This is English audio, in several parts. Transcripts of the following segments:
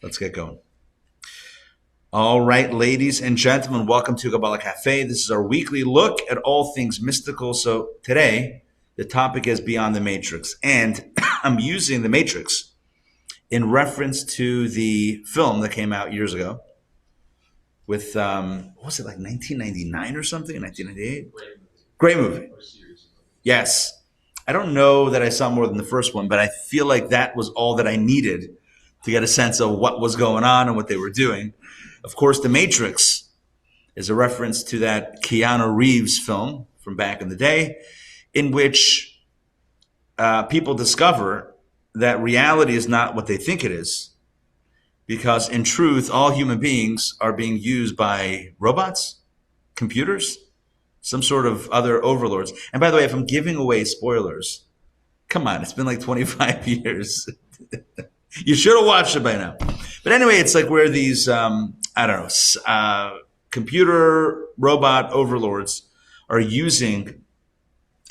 Let's get going. All right, ladies and gentlemen, welcome to Kabbalah Café. This is our weekly look at all things mystical. So today, the topic is Beyond the Matrix. And I'm using the Matrix in reference to the film that came out years ago with, what was it, like 1999 or something? 1998? Great movie. Yes. I don't know that I saw more than the first one, but I feel like that was all that I needed to get a sense of what was going on and what they were doing. Of course, The Matrix is a reference to that Keanu Reeves film from back in the day, in which people discover that reality is not what they think it is, because in truth, all human beings are being used by robots, computers, some sort of other overlords. And by the way, if I'm giving away spoilers, come on, it's been like 25 years. You should have watched it by now. But anyway, it's like where these, computer robot overlords are using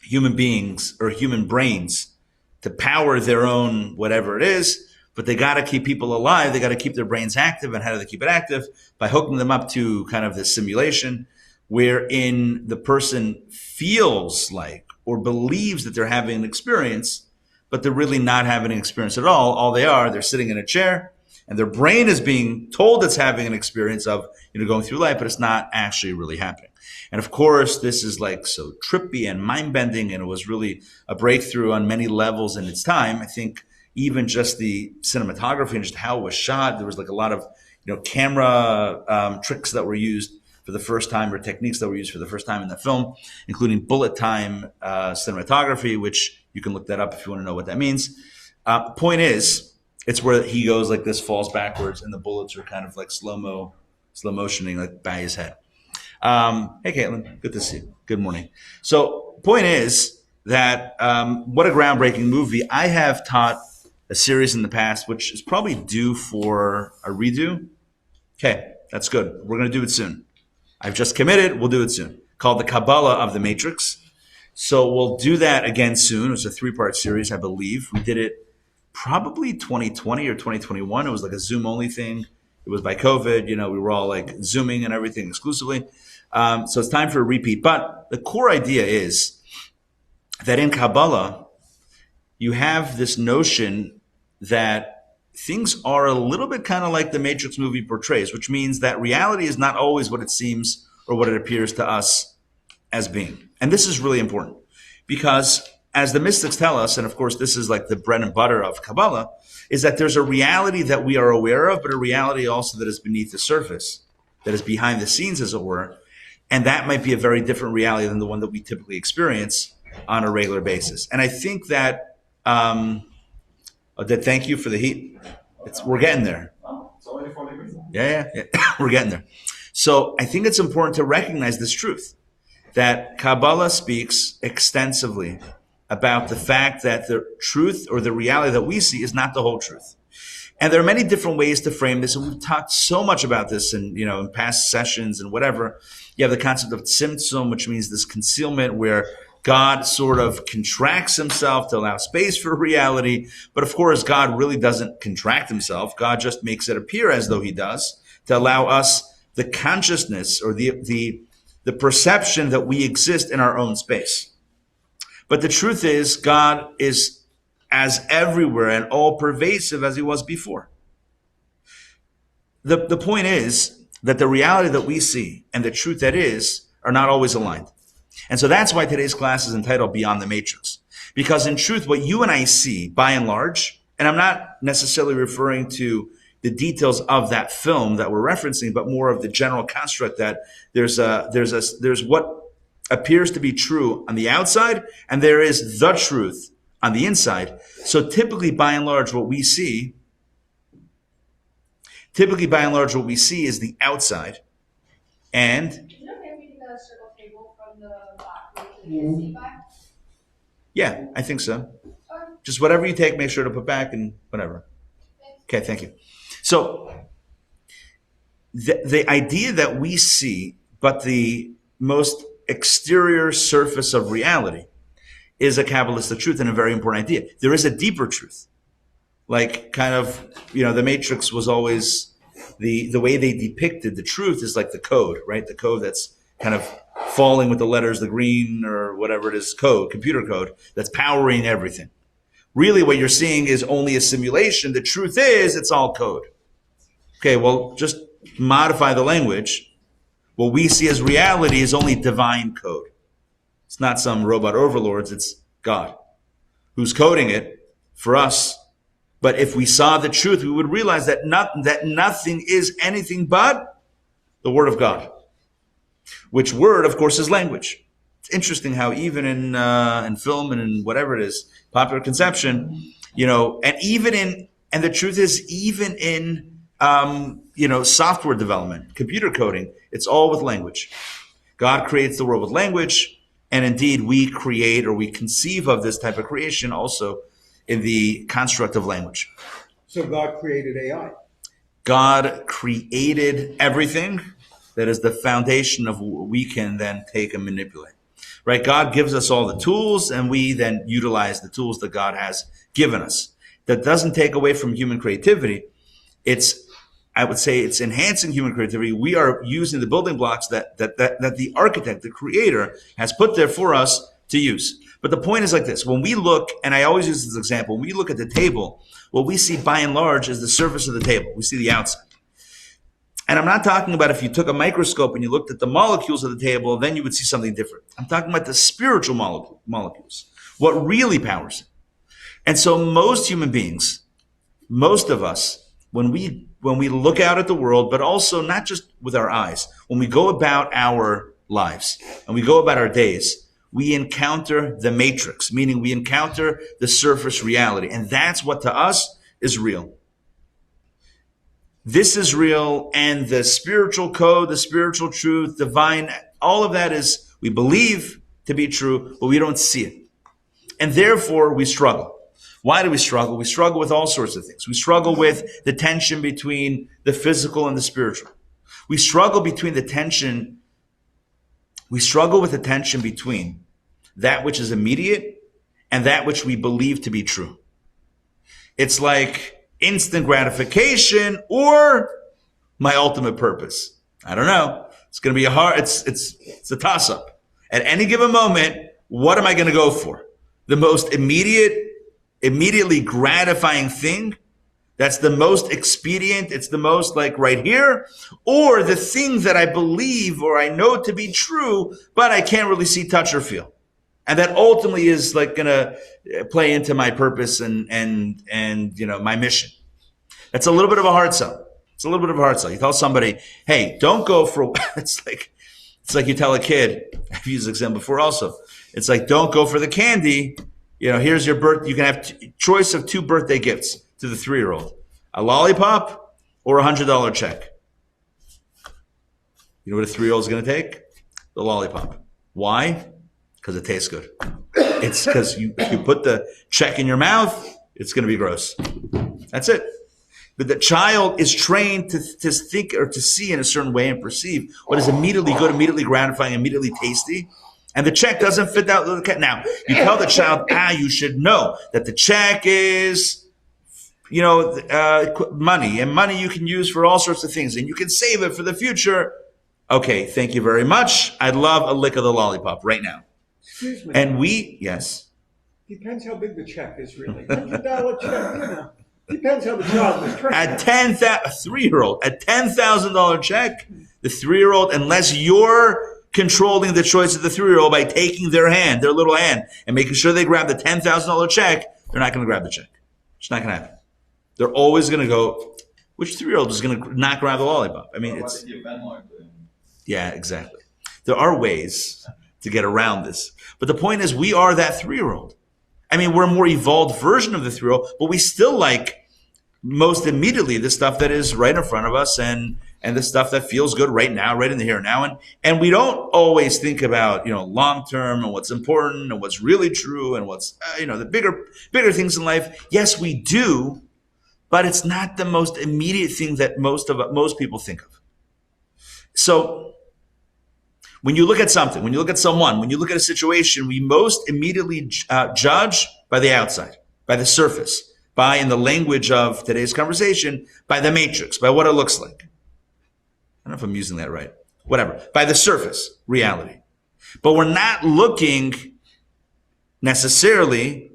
human beings or human brains to power their own whatever it is, but they got to keep people alive. They got to keep their brains active. And how do they keep it active? By hooking them up to kind of this simulation wherein the person feels like or believes that they're having an experience, but they're really not having an experience at all. All they are, they're sitting in a chair and their brain is being told it's having an experience of, going through life, but it's not actually really happening. And of course, this is like so trippy and mind-bending, and it was really a breakthrough on many levels in its time. I think even just the cinematography and just how it was shot, there was like a lot of, camera tricks that were used for the first time, or techniques that were used for the first time in the film, including bullet time cinematography, which you can look that up if you want to know what that means. Point is, it's where he goes like this, falls backwards, and the bullets are kind of like slow motioning like by his head. Hey, Caitlin, good to see you. Good morning. So point is that what a groundbreaking movie. I have taught a series in the past, which is probably due for a redo. Okay, that's good. We're going to do it soon. I've just committed. We'll do it soon. Called The Kabbalah of the Matrix. So we'll do that again soon. It was a 3-part series, I believe. We did it probably 2020 or 2021. It was like a Zoom only thing. It was by COVID. We were all like Zooming and everything exclusively. So it's time for a repeat. But the core idea is that in Kabbalah, you have this notion that things are a little bit kind of like the Matrix movie portrays, which means that reality is not always what it seems or what it appears to us as being. And this is really important because as the mystics tell us, and of course this is like the bread and butter of Kabbalah, is that there's a reality that we are aware of, but a reality also that is beneath the surface, that is behind the scenes, as it were. And that might be a very different reality than the one that we typically experience on a regular basis. And I think that, thank you for the heat. We're getting there. Yeah. We're getting there. So I think it's important to recognize this truth, that Kabbalah speaks extensively about the fact that the truth or the reality that we see is not the whole truth. And there are many different ways to frame this, and we've talked so much about this in past sessions and whatever. You have the concept of tzimtzum, which means this concealment where God sort of contracts himself to allow space for reality. But of course, God really doesn't contract himself. God just makes it appear as though he does to allow us the consciousness or the perception that we exist in our own space. But the truth is, God is as everywhere and all pervasive as he was before. The point is that the reality that we see and the truth that is are not always aligned. And so that's why today's class is entitled Beyond the Matrix. Because in truth, what you and I see, by and large, and I'm not necessarily referring to the details of that film that we're referencing, but more of the general construct that there's what appears to be true on the outside, and there is the truth on the inside. So typically, by and large, what we see is the outside. And yeah, I think so. Just whatever you take, make sure to put back and whatever. Okay, thank you. So the idea that we see, but the most exterior surface of reality is a Kabbalistic truth and a very important idea. There is a deeper truth. like kind of, the Matrix was always the way they depicted the truth is like the code, right? The code that's kind of falling with the letters, the green or whatever it is, computer code that's powering everything. Really what you're seeing is only a simulation. The truth is it's all code. Okay, well, just modify the language. What we see as reality is only divine code. It's not some robot overlords, it's God who's coding it for us. But if we saw the truth, we would realize that nothing is anything but the Word of God. Which word, of course, is language. It's interesting how even in film and in whatever it is, popular conception, and the truth is even in software development, computer coding, it's all with language. God creates the world with language, and indeed we create or we conceive of this type of creation also in the construct of language. So God created AI. God created everything that is the foundation of what we can then take and manipulate. Right? God gives us all the tools, and we then utilize the tools that God has given us. That doesn't take away from human creativity. I would say it's enhancing human creativity. We are using the building blocks that the architect, the creator, has put there for us to use. But the point is like this. When we look, and I always use this example, when we look at the table, what we see by and large is the surface of the table. We see the outside. And I'm not talking about if you took a microscope and you looked at the molecules of the table, then you would see something different. I'm talking about the spiritual molecules, what really powers it. And so most human beings, most of us, when we look out at the world, but also not just with our eyes, when we go about our lives and we go about our days, we encounter the matrix, meaning we encounter the surface reality. And that's what to us is real. This is real, and the spiritual code, the spiritual truth, divine, all of that is, we believe to be true, but we don't see it. And therefore, we struggle. Why do we struggle? We struggle with all sorts of things. We struggle with the tension between the physical and the spiritual. We struggle with the tension between that which is immediate and that which we believe to be true. It's like instant gratification or my ultimate purpose. I don't know. It's going to be it's a toss-up. At any given moment, what am I going to go for? The most immediately gratifying thing? That's the most expedient. It's the most like right here. Or the thing that I believe or I know to be true, but I can't really see, touch, or feel. And that ultimately is like going to play into my purpose and my mission. That's a little bit of a hard sell. It's a little bit of a hard sell. You tell somebody, hey, don't go for, it's like you tell a kid, I've used this example before also. It's like, don't go for the candy. Here's your birth. You can have choice of 2 birthday gifts to the 3-year-old, a lollipop or $100 check. You know what a 3-year-old is going to take? The lollipop. Why? Because it tastes good. It's because you put the check in your mouth, it's going to be gross. That's it. But the child is trained to think or to see in a certain way and perceive what is immediately good, immediately gratifying, immediately tasty. And the check doesn't fit that. Now, you tell the child, you should know that the check is, money. And money you can use for all sorts of things. And you can save it for the future. Okay, thank you very much. I'd love a lick of the lollipop right now. Excuse me. And yes. Depends how big the check is, really. $100 check, Depends how the child is trained. A 3-year-old, a $10,000 check, the 3-year-old, unless you're controlling the choice of the 3-year-old by taking their little hand, and making sure they grab the $10,000 check, they're not going to grab the check. It's not going to happen. They're always going to go, which 3-year-old is going to not grab the lollipop? I mean, yeah, exactly. There are ways to get around this. But the point is, we are that 3-year-old. I mean, we're a more evolved version of the 3-year-old, but we still like most immediately the stuff that is right in front of us and the stuff that feels good right now, right in the here and now. And we don't always think about, long term and what's important and what's really true and what's, the bigger things in life. Yes, we do, but it's not the most immediate thing that most people think of. So when you look at something, when you look at someone, when you look at a situation, we most immediately judge by the outside, by the surface, by, in the language of today's conversation, by the matrix, by what it looks like. I don't know if I'm using that right. Whatever. By the surface reality. But we're not looking necessarily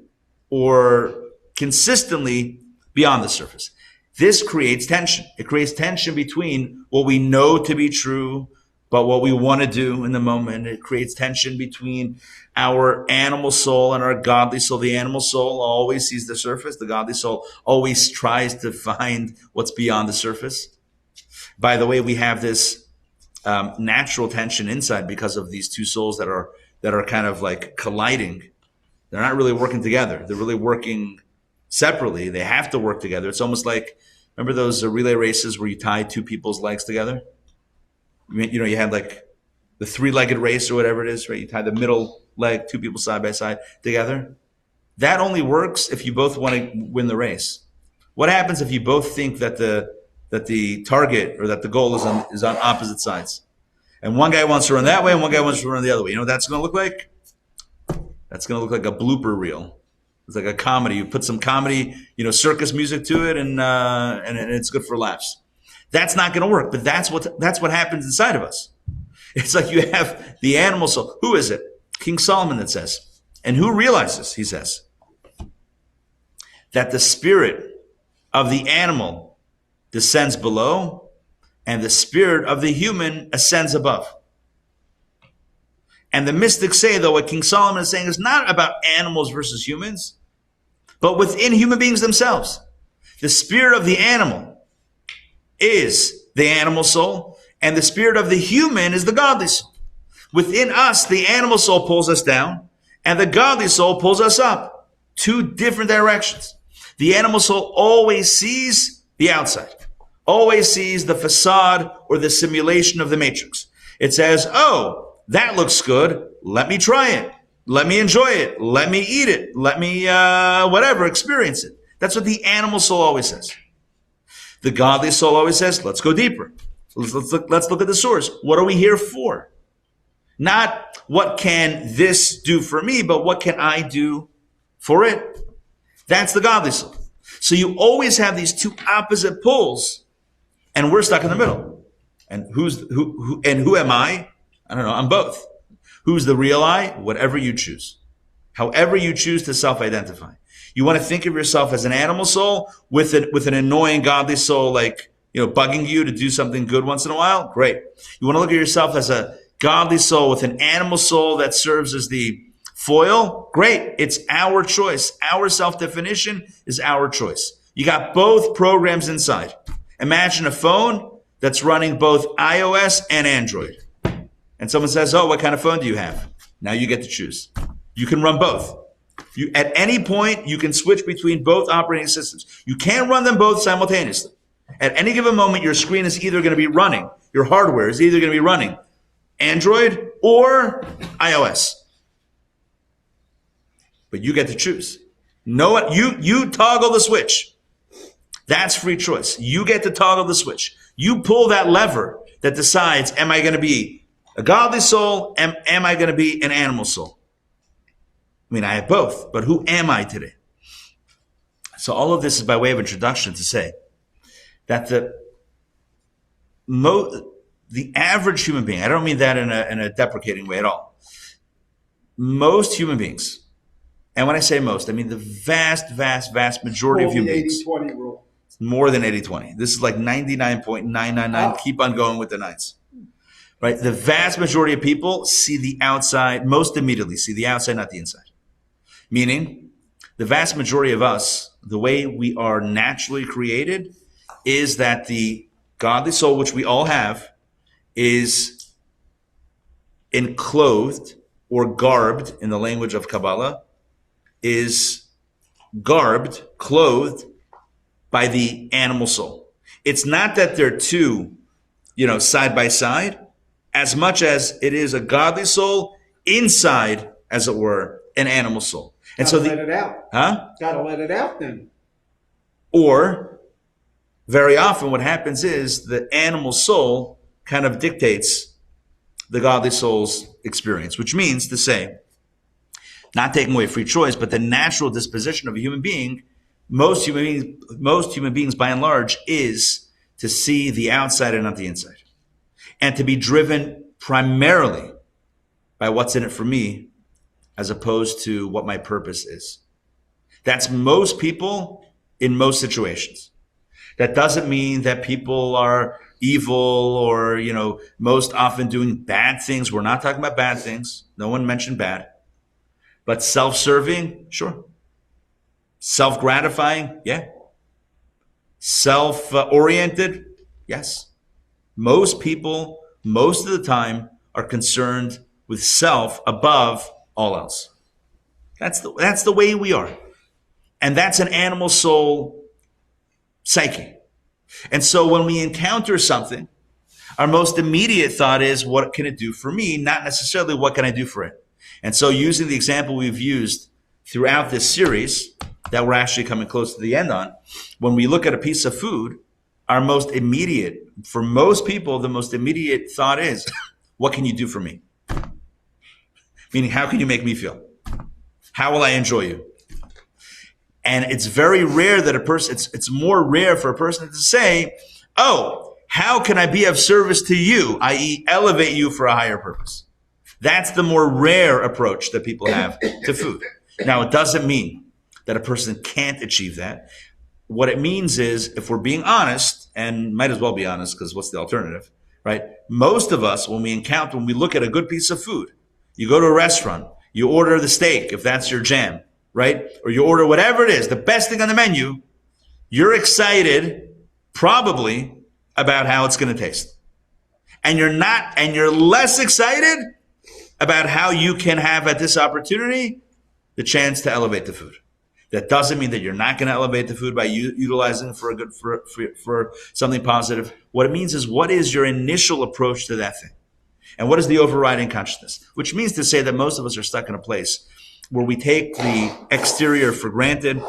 or consistently beyond the surface. This creates tension. It creates tension between what we know to be true, but what we want to do in the moment. It creates tension between our animal soul and our godly soul. The animal soul always sees the surface. The godly soul always tries to find what's beyond the surface. By the way, we have this natural tension inside because of these two souls that are kind of like colliding. They're not really working together. They're really working separately. They have to work together. It's almost like, remember those relay races where you tie two people's legs together? You know, you had like the three-legged race or whatever it is, right? You tie the middle leg, two people side by side together. That only works if you both want to win the race. What happens if you both think that the target or that the goal is on opposite sides? And one guy wants to run that way and one guy wants to run the other way. You know what that's going to look like? That's going to look like a blooper reel. It's like a comedy. You put some comedy, circus music to it, and it's good for laughs. That's not going to work, but that's what happens inside of us. It's like you have the animal soul. Who is it? King Solomon that says, and who realizes, he says, that the spirit of the animal descends below and the spirit of the human ascends above. And the mystics say, though, what King Solomon is saying is not about animals versus humans, but within human beings themselves. The spirit of the animal is the animal soul, and the spirit of the human is the godly soul. Within us, the animal soul pulls us down, and the godly soul pulls us up. Two different directions. The animal soul always sees the outside, always sees the facade or the simulation of the matrix. It says, oh, that looks good. Let me try it. Let me enjoy it. Let me eat it. Let me, experience it. That's what the animal soul always says. The godly soul always says, let's go deeper. Let's look at the source. What are we here for? Not what can this do for me, but what can I do for it? That's the godly soul. So you always have these two opposite poles, and we're stuck in the middle. And who am I? I don't know. I'm both. Who's the real I? Whatever you choose. However you choose to self-identify. You want to think of yourself as an animal soul with an annoying godly soul, like, bugging you to do something good once in a while? Great. You want to look at yourself as a godly soul with an animal soul that serves as the foil? Great. It's our choice. Our self-definition is our choice. You got both programs inside. Imagine a phone that's running both iOS and Android. And someone says, oh, what kind of phone do you have? Now you get to choose. You can run both. At any point, you can switch between both operating systems. You can't run them both simultaneously. At any given moment, your screen is either going to be running, your hardware is either going to be running Android or iOS. But you get to choose. Know what? You toggle the switch. That's free choice. You get to toggle the switch. You pull that lever that decides, am I going to be a godly soul? Am I going to be an animal soul? I mean, I have both, but who am I today? So all of this is by way of introduction to say that the average human being, I don't mean that in a deprecating way at all. Most human beings, and when I say most, I mean the vast, vast, vast majority of human beings. 80-20 rule. More than 80-20. This is like 99.999. Keep on going with the nines. Right? The vast majority of people see the outside, most immediately see the outside, not the inside. Meaning, the vast majority of us, the way we are naturally created, is that the godly soul, which we all have, is enclosed or garbed, in the language of Kabbalah, is garbed, clothed by the animal soul. It's not that they're two, side by side, as much as it is a godly soul inside, as it were, an animal soul. And Gotta so let it out. Huh? Gotta let it out then. Or very often what happens is the animal soul kind of dictates the godly soul's experience, which means to say, not taking away free choice, but the natural disposition of a human being most human beings by and large is to see the outside and not the inside, and to be driven primarily by what's in it for me as opposed to what my purpose is. That's most people in most situations. That doesn't mean that people are evil or, most often doing bad things. We're not talking about bad things. No one mentioned bad. But self-serving, sure. Self-gratifying, yeah. Self-oriented, yes. Most people, most of the time, are concerned with self above all else. That's the way we are. And that's an animal soul psyche. And so when we encounter something, our most immediate thought is, what can it do for me? Not necessarily what can I do for it. And so using the example we've used throughout this series that we're actually coming close to the end on, when we look at a piece of food, our most immediate, for most people, the most immediate thought is, what can you do for me? Meaning, how can you make me feel? How will I enjoy you? And it's very rare that it's more rare for a person to say, oh, how can I be of service to you? I.e., elevate you for a higher purpose. That's the more rare approach that people have to food. Now, it doesn't mean that a person can't achieve that. What it means is, if we're being honest, and might as well be honest, because what's the alternative, right? Most of us, when we look at a good piece of food, you go to a restaurant, you order the steak, if that's your jam, right? Or you order whatever it is, the best thing on the menu, you're excited probably about how it's going to taste. And you're less excited about how you can have at this opportunity the chance to elevate the food. That doesn't mean that you're not going to elevate the food by utilizing it for something positive. What it means is, what is your initial approach to that thing? And what is the overriding consciousness? Which means to say that most of us are stuck in a place where we take the exterior for granted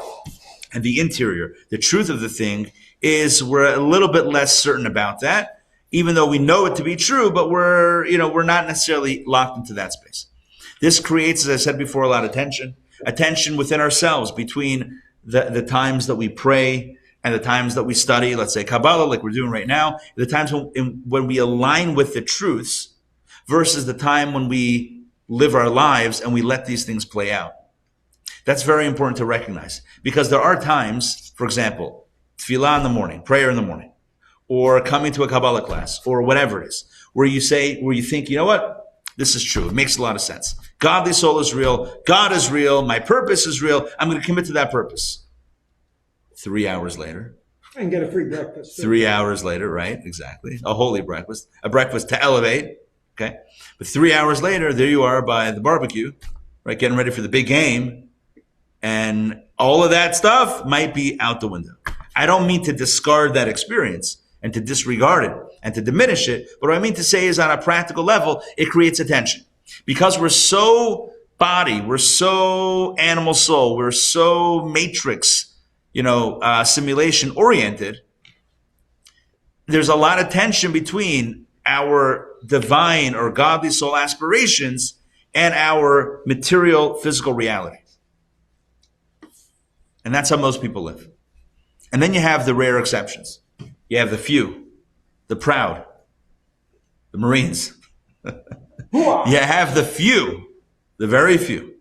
and the interior. The truth of the thing is, we're a little bit less certain about that, even though we know it to be true, but we're not necessarily locked into that space. This creates, as I said before, a lot of tension within ourselves between the times that we pray and the times that we study, let's say Kabbalah, like we're doing right now, the times when we align with the truths versus the time when we live our lives and we let these things play out. That's very important to recognize, because there are times, for example, tefillah in the morning, prayer in the morning, or coming to a Kabbalah class, or whatever it is, where you think, you know what? This is true. It makes a lot of sense. Godly soul is real. God is real. My purpose is real. I'm going to commit to that purpose. 3 hours later. And get a free breakfast. 3 hours later, right? Exactly. A holy breakfast. A breakfast to elevate. Okay. But 3 hours later, there you are by the barbecue, right? Getting ready for the big game. And all of that stuff might be out the window. I don't mean to discard that experience and to disregard it and to diminish it. But what I mean to say is, on a practical level, it creates a tension. Because we're so body, we're so animal soul, we're so matrix, simulation oriented. There's a lot of tension between our divine or godly soul aspirations and our material physical reality. And that's how most people live. And then you have the rare exceptions. You have the few, the proud, the Marines. You have the few, the very few,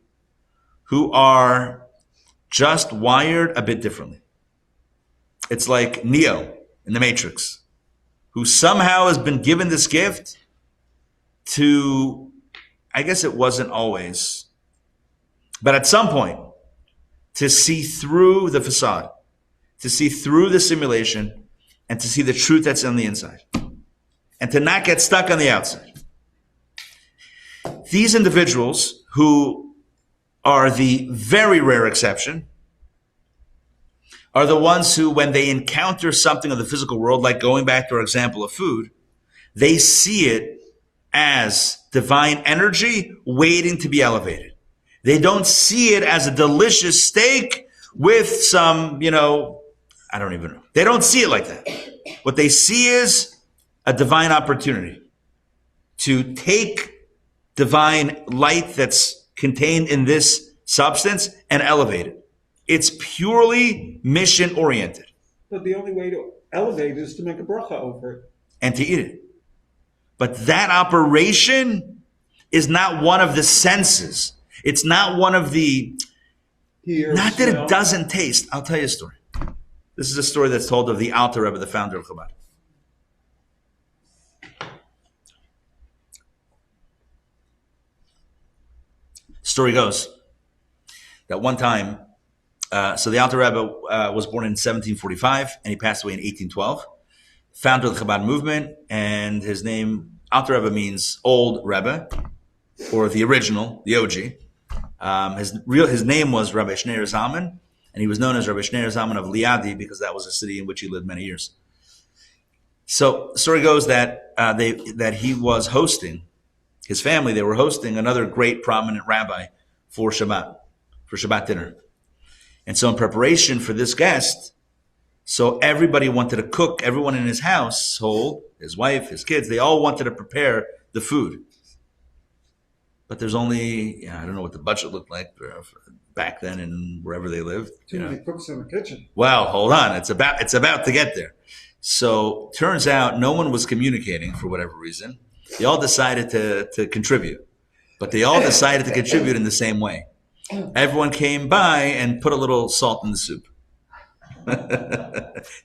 who are just wired a bit differently. It's like Neo in the Matrix, who somehow has been given this gift to, I guess it wasn't always, but at some point, to see through the facade, to see through the simulation, and to see the truth that's on the inside, and to not get stuck on the outside. These individuals, who are the very rare exception, are the ones who, when they encounter something of the physical world, like going back to our example of food, they see it as divine energy waiting to be elevated. They don't see it as a delicious steak with some, I don't even know. They don't see it like that. What they see is a divine opportunity to take divine light that's contained in this substance and elevate it. It's purely mission oriented. But the only way to elevate is to make a bracha over it. And to eat it. But that operation is not one of the senses. It's not one of the, not that it doesn't taste. I'll tell you a story. This is a story that's told of the Alter Rebbe, the founder of Chabad. Story goes that one time, so the Alter Rebbe was born in 1745 and he passed away in 1812. Founder of the Chabad movement, and his name, Alter Rebbe, means old Rebbe, or the original, the OG. His name was Rabbi Shneur Zalman, and he was known as Rabbi Shneur Zalman of Liadi because that was a city in which he lived many years. So the story goes that that he was hosting, his family, they were hosting another great prominent rabbi for Shabbat dinner. And so in preparation for this guest, so everybody wanted to cook, everyone in his household, his wife, his kids, they all wanted to prepare the food. But there's only, I don't know what the budget looked like back then and wherever they lived. Too many cooks in the kitchen. Well, hold on. It's about to get there. So turns out no one was communicating for whatever reason. They all decided to contribute. But they all decided to contribute in the same way. Everyone came by and put a little salt in the soup.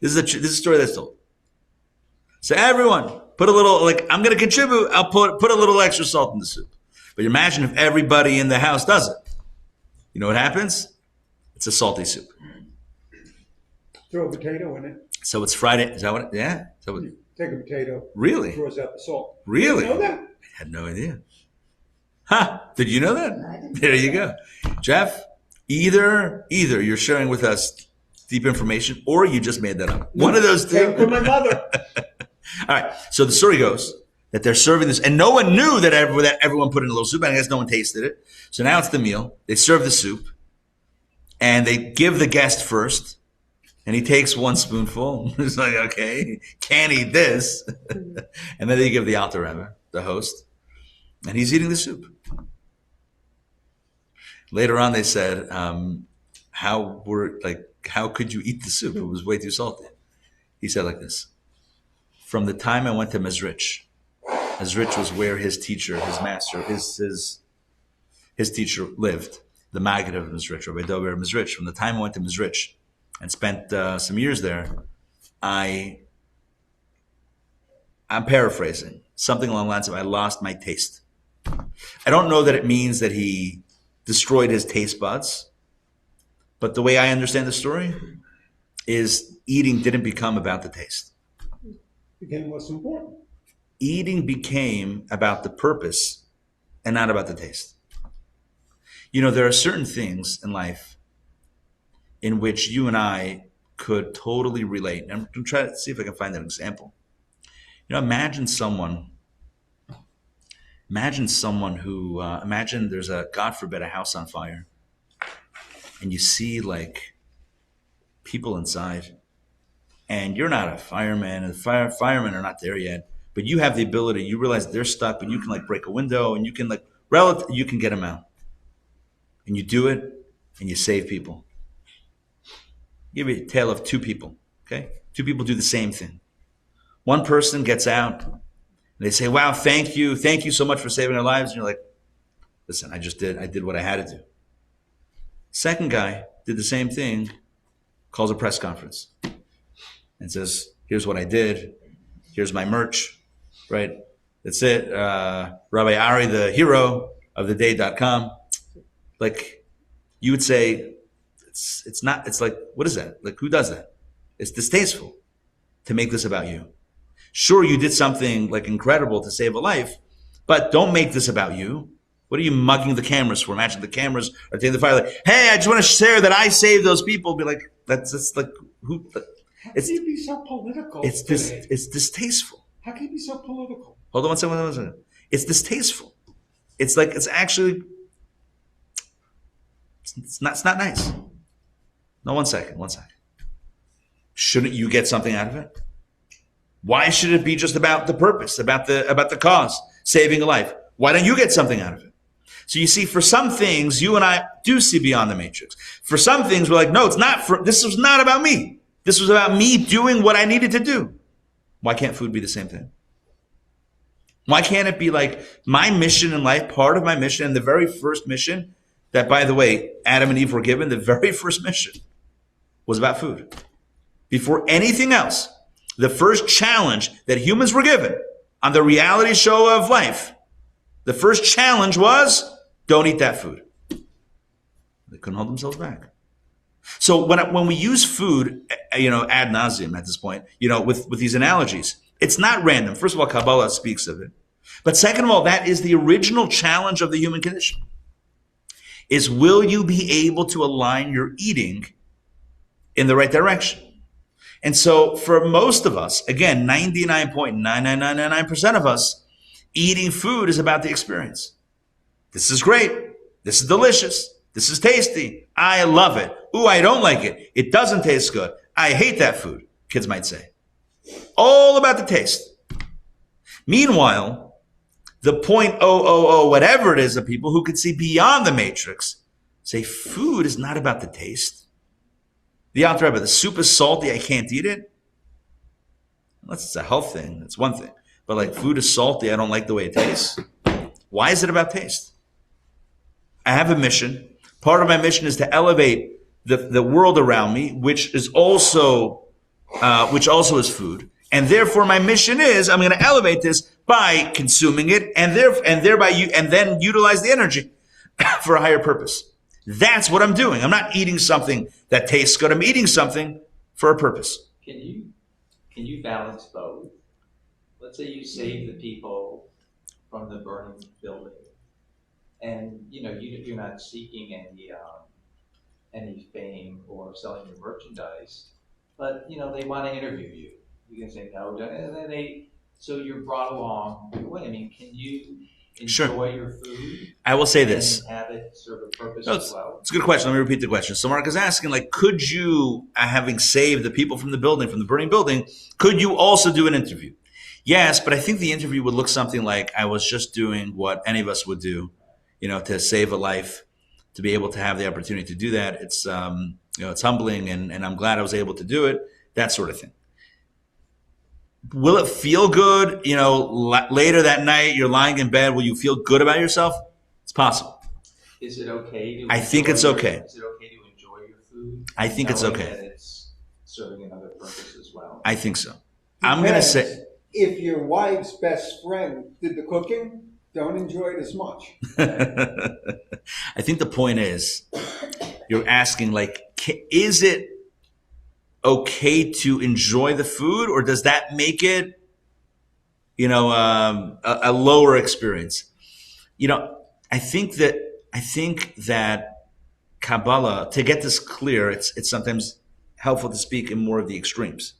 This is a story that's told. So everyone put a little, I'm going to contribute. I'll put a little extra salt in the soup. But imagine if everybody in the house does it. You know what happens? It's a salty soup. Throw a potato in it. So it's Friday. Is that what? Yeah. Take a potato. Really? Throws out the salt. Really? You know that? I had no idea. Did you know that? There you go. Jeff, either you're sharing with us deep information or you just made that up. One of those two. Came from my mother. All right. So the story goes that they're serving this, and no one knew that everyone put in a little soup, and I guess no one tasted it. So now it's the meal. They serve the soup, and they give the guest first, and he takes one spoonful. He's like, okay, can't eat this. And then they give the Alter Rebbe, the host, and he's eating the soup. Later on, they said, how could you eat the soup? It was way too salty. He said like this: from the time I went to Mezrich was where his teacher, his master, his teacher lived, the Maggid of Mezrich, Rabbi Dober Mezrich. From the time I went to Mezrich and spent some years there, I'm paraphrasing, something along the lines of I lost my taste. I don't know that it means that he destroyed his taste buds, but the way I understand the story is eating didn't become about the taste. It became what's important. Eating became about the purpose and not about the taste. You know, there are certain things in life in which you and I could totally relate. And I'm going to try to see if I can find an example. You know, imagine someone who, imagine there's God forbid, a house on fire. And you see people inside. And you're not a fireman, and the firemen are not there yet. But you have the ability, you realize they're stuck, but you can break a window and you can you can get them out. And you do it and you save people. Give me a tale of two people, okay? Two people do the same thing. One person gets out and they say, wow, thank you so much for saving our lives. And you're like, listen, I did what I had to do. Second guy did the same thing, calls a press conference and says, here's what I did. Here's my merch, right? That's it. Rabbi Ari, the hero of the day.com. You would say, it's not, it's like, what is that? Who does that? It's distasteful to make this about you. Sure, you did something incredible to save a life, but don't make this about you. What are you mugging the cameras for? Imagine the cameras are taking the fire hey, I just want to share that I saved those people. Be like, who? How can you be so political? It's distasteful. How can you be so political? Hold on one second. It's distasteful. It's actually, it's not nice. No, one second. Shouldn't you get something out of it? Why should it be just about the purpose, about the cause, saving a life? Why don't you get something out of it? So you see, for some things, you and I do see beyond the matrix. For some things, we're like, no, this was not about me. This was about me doing what I needed to do. Why can't food be the same thing? Why can't it be like my mission in life, part of my mission, and the very first mission that, by the way, Adam and Eve were given, the very first mission was about food. Before anything else, the first challenge that humans were given on the reality show of life, the first challenge was, don't eat that food. They couldn't hold themselves back. So when we use food, ad nauseum at this point, with these analogies, it's not random. First of all, Kabbalah speaks of it. But second of all, that is the original challenge of the human condition. Is will you be able to align your eating in the right direction? And so for most of us, again, 99.99999% of us, eating food is about the experience. This is great. This is delicious. This is tasty. I love it. Ooh, I don't like it. It doesn't taste good. I hate that food, kids might say. All about the taste. Meanwhile, the 0.000 whatever it is of people who can see beyond the matrix say food is not about the taste. The Alter Rebbe, the soup is salty, I can't eat it. Unless it's a health thing, that's one thing. But like food is salty, I don't like the way it tastes. Why is it about taste? I have a mission. Part of my mission is to elevate the world around me, which also is food. And therefore my mission is I'm going to elevate this by consuming it and then utilize the energy for a higher purpose. That's what I'm doing. I'm not eating something that tastes good. I'm eating something for a purpose. Can you balance both? Let's say you save the people from the burning building, and you're not seeking any fame or selling your merchandise, but they want to interview you. You can say no, and then so you're brought along. Wait, can you enjoy your food? I will say this. Have it serve a purpose as well? It's a good question. Let me repeat the question. So Mark is asking, could you, having saved the people from the burning building, could you also do an interview? Yes, but I think the interview would look something like I was just doing what any of us would do, to save a life, to be able to have the opportunity to do that. It's, it's humbling and I'm glad I was able to do it, that sort of thing. Will it feel good? Later that night, you're lying in bed. Will you feel good about yourself? It's possible. Is it okay I think it's okay. Is it okay to enjoy your food? I think it's okay. That it's serving another purpose as well. I think so. I'm going to say, if your wife's best friend did the cooking, don't enjoy it as much. I think the point is, you're asking, is it okay to enjoy the food, or does that make it, a lower experience? I think that Kabbalah, to get this clear, it's sometimes helpful to speak in more of the extremes.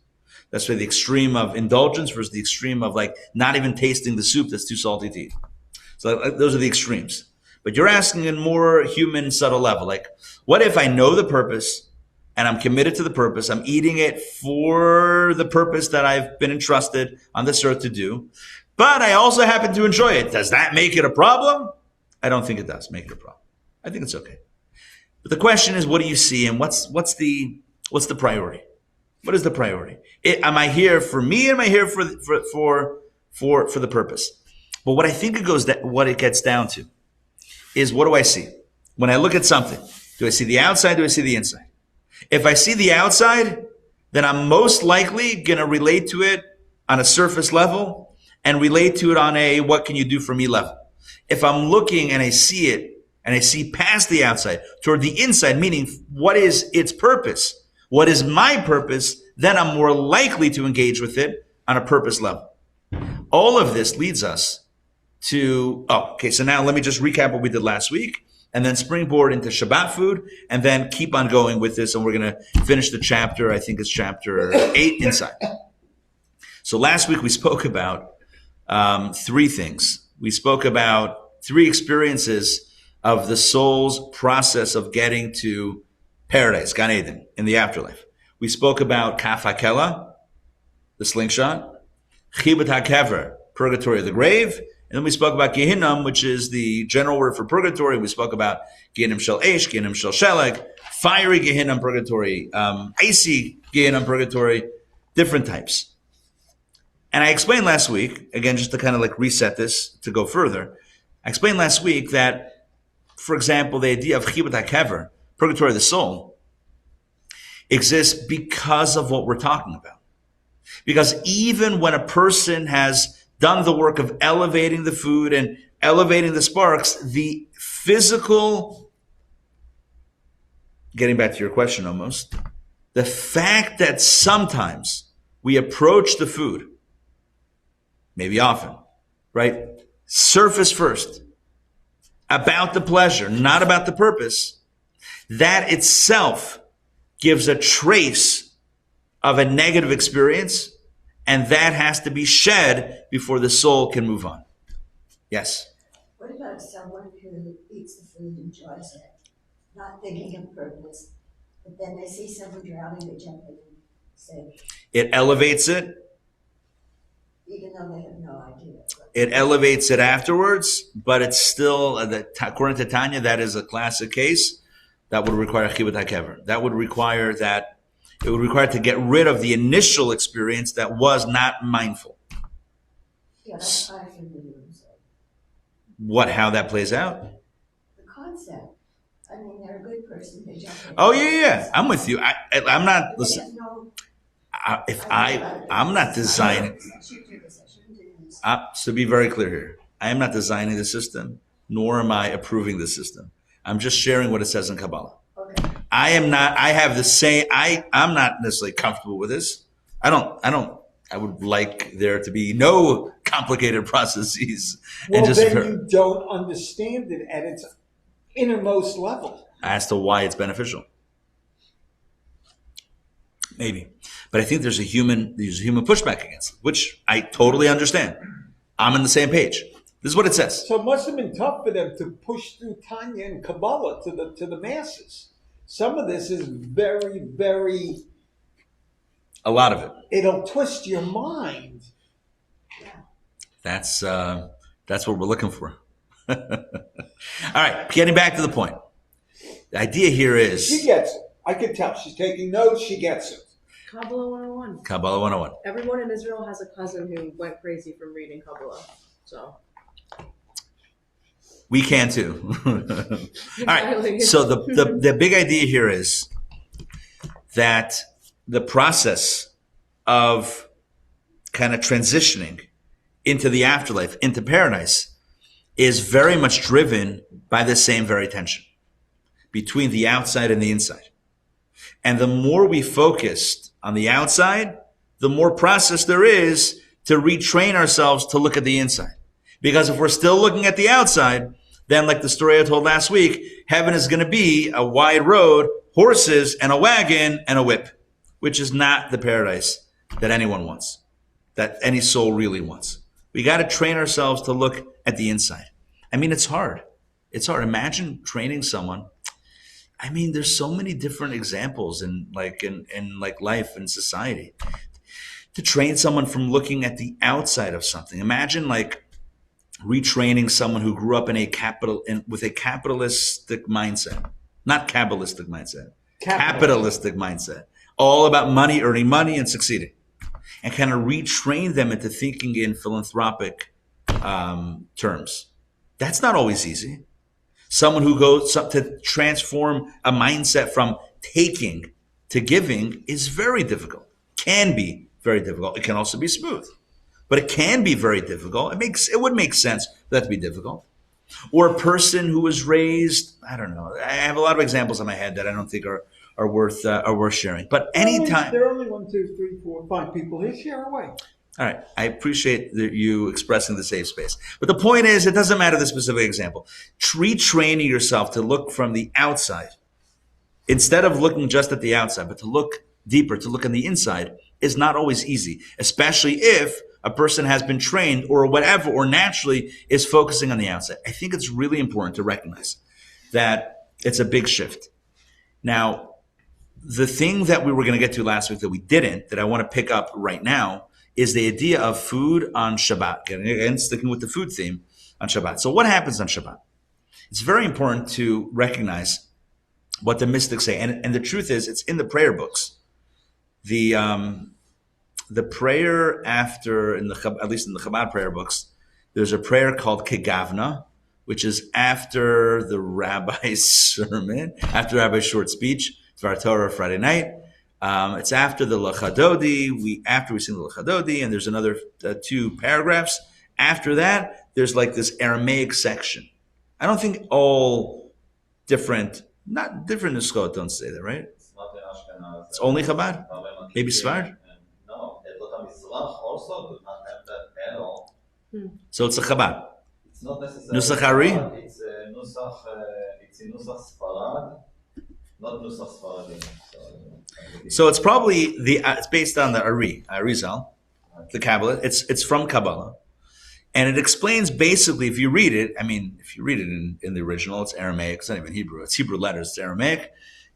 That's why the extreme of indulgence versus the extreme of not even tasting the soup that's too salty to eat. So those are the extremes. But you're asking in more human, subtle level. What if I know the purpose and I'm committed to the purpose? I'm eating it for the purpose that I've been entrusted on this earth to do. But I also happen to enjoy it. Does that make it a problem? I don't think it does make it a problem. I think it's okay. But the question is, what do you see, and what's the priority? What is the priority? Am I here for me, or am I here for the purpose? But what I think what it gets down to is, what do I see? When I look at something, do I see the outside? Do I see the inside? If I see the outside, then I'm most likely going to relate to it on a surface level and relate to it on a what can you do for me level. If I'm looking and I see it and I see past the outside toward the inside, meaning what is its purpose? What is my purpose? Then I'm more likely to engage with it on a purpose level. All of this leads us to, so now let me just recap what we did last week and then springboard into Shabbat food and then keep on going with this. And we're going to finish the chapter. I think it's chapter 8 inside. So last week we spoke about 3 things. We spoke about 3 experiences of the soul's process of getting to paradise, Gan Eden, in the afterlife. We spoke about Kaf HaKela, the slingshot, Chibut HaKever, purgatory of the grave, And then we spoke about Gehinnom, which is the general word for purgatory. We spoke about Gehinnom Shel Eish, Gehinnom Shel Sheleg, fiery Gehinnom purgatory, icy Gehinnom purgatory, different types. And I explained last week, again, just to kind of like reset this to go further, I explained last week that, for example, the idea of Chibut HaKever, purgatory of the soul, exists because of what we're talking about. Because even when a person has done the work of elevating the food and elevating the sparks, the physical, getting back to your question almost, the fact that sometimes we approach the food, maybe often, right? Surface first, about the pleasure, not about the purpose, that itself gives a trace of a negative experience, and that has to be shed before the soul can move on. Yes? What about someone who eats the food, enjoys it, not thinking of purpose, but then they see someone drowning, they jump in and say, It elevates it. even though they have no idea. It elevates it afterwards, but it's still, according to Tanya, that is a classic case. That would require Chibut HaKever. That would require that, it would require to get rid of the initial experience that was not mindful. Yeah, that's hard for me. How that plays out? The concept. I mean, they're a good person, they jump in. Oh, yeah. I'm with you. I'm not, They listen, have no I'm not designing, to be very clear here, I am not designing the system, nor am I approving the system. I'm just sharing what it says in Kabbalah. Okay. I'm not necessarily comfortable with this. I would like there to be no complicated processes. Well, and then you don't understand it at its innermost level. As to why it's beneficial. Maybe. But I think there's a human pushback against it, which I totally understand. I'm on the same page. This is what it says. So it must have been tough for them to push through Tanya and Kabbalah to the masses. Some of this is very, very... A lot of it. It'll twist your mind. That's what we're looking for. All right, getting back to the point. The idea here is... She gets it. I can tell. She's taking notes. She gets it. Kabbalah 101. Kabbalah 101. Everyone in Israel has a cousin who went crazy from reading Kabbalah. So we can too. All right. So the big idea here is that the process of kind of transitioning into the afterlife, into paradise, is very much driven by the same very tension between the outside and the inside. And the more we focused on the outside, the more process there is to retrain ourselves to look at the inside. Because if we're still looking at the outside, then like the story I told last week, heaven is going to be a wide road, horses and a wagon and a whip, which is not the paradise that anyone wants, that any soul really wants. We got to train ourselves to look at the inside. I mean, it's hard. It's hard. Imagine training someone. I mean, there's so many different examples in life and society. To train someone from looking at the outside of something. Imagine like retraining someone who grew up with a capitalistic mindset, not Kabbalistic mindset, capitalistic mindset, all about money, earning money, and succeeding, and kind of retrain them into thinking in philanthropic terms. That's not always easy. Someone who goes to transform a mindset from taking to giving is very difficult. Can be very difficult. It can also be smooth, but it can be very difficult. It would make sense for that to be difficult. Or a person who was raised, I don't know. I have a lot of examples in my head that I don't think are worth sharing. But anytime There are only 1, 2, 3, 4, 5 people here. Share away. All right. I appreciate you expressing the safe space. But the point is, it doesn't matter the specific example. Retraining yourself to look from the outside, instead of looking just at the outside, but to look deeper, to look on the inside, is not always easy, especially if a person has been trained or whatever, or naturally is focusing on the outside. I think it's really important to recognize that it's a big shift. Now, the thing that we were going to get to last week that we didn't, that I want to pick up right now, is the idea of food on Shabbat. Again, sticking with the food theme on Shabbat. So what happens on Shabbat? It's very important to recognize what the mystics say. And the truth is, it's in the prayer books. The prayer after, at least in the Chabad prayer books, there's a prayer called Kegavna, which is after the rabbi's sermon, after the rabbi's short speech, Dvar Torah Friday night. It's after the Lachadodi, after we sing the Lachadodi, and there's another 2 paragraphs. After that, there's like this Aramaic section. I don't think all different Nuskot don't say that, right? It's not in Ashkenaz. It's only Chabad? Maybe Sfard? No, Edlot HaMizrach also do not have that at all. So it's a Chabad. It's not necessarily Nusach Ari? It's in Nusach Sfarad, not Nusach Sfaradim. So it's probably it's based on the Arizal, the Kabbalah. It's from Kabbalah. And it explains basically, if you read it in the original, it's Aramaic. It's not even Hebrew. It's Hebrew letters. It's Aramaic.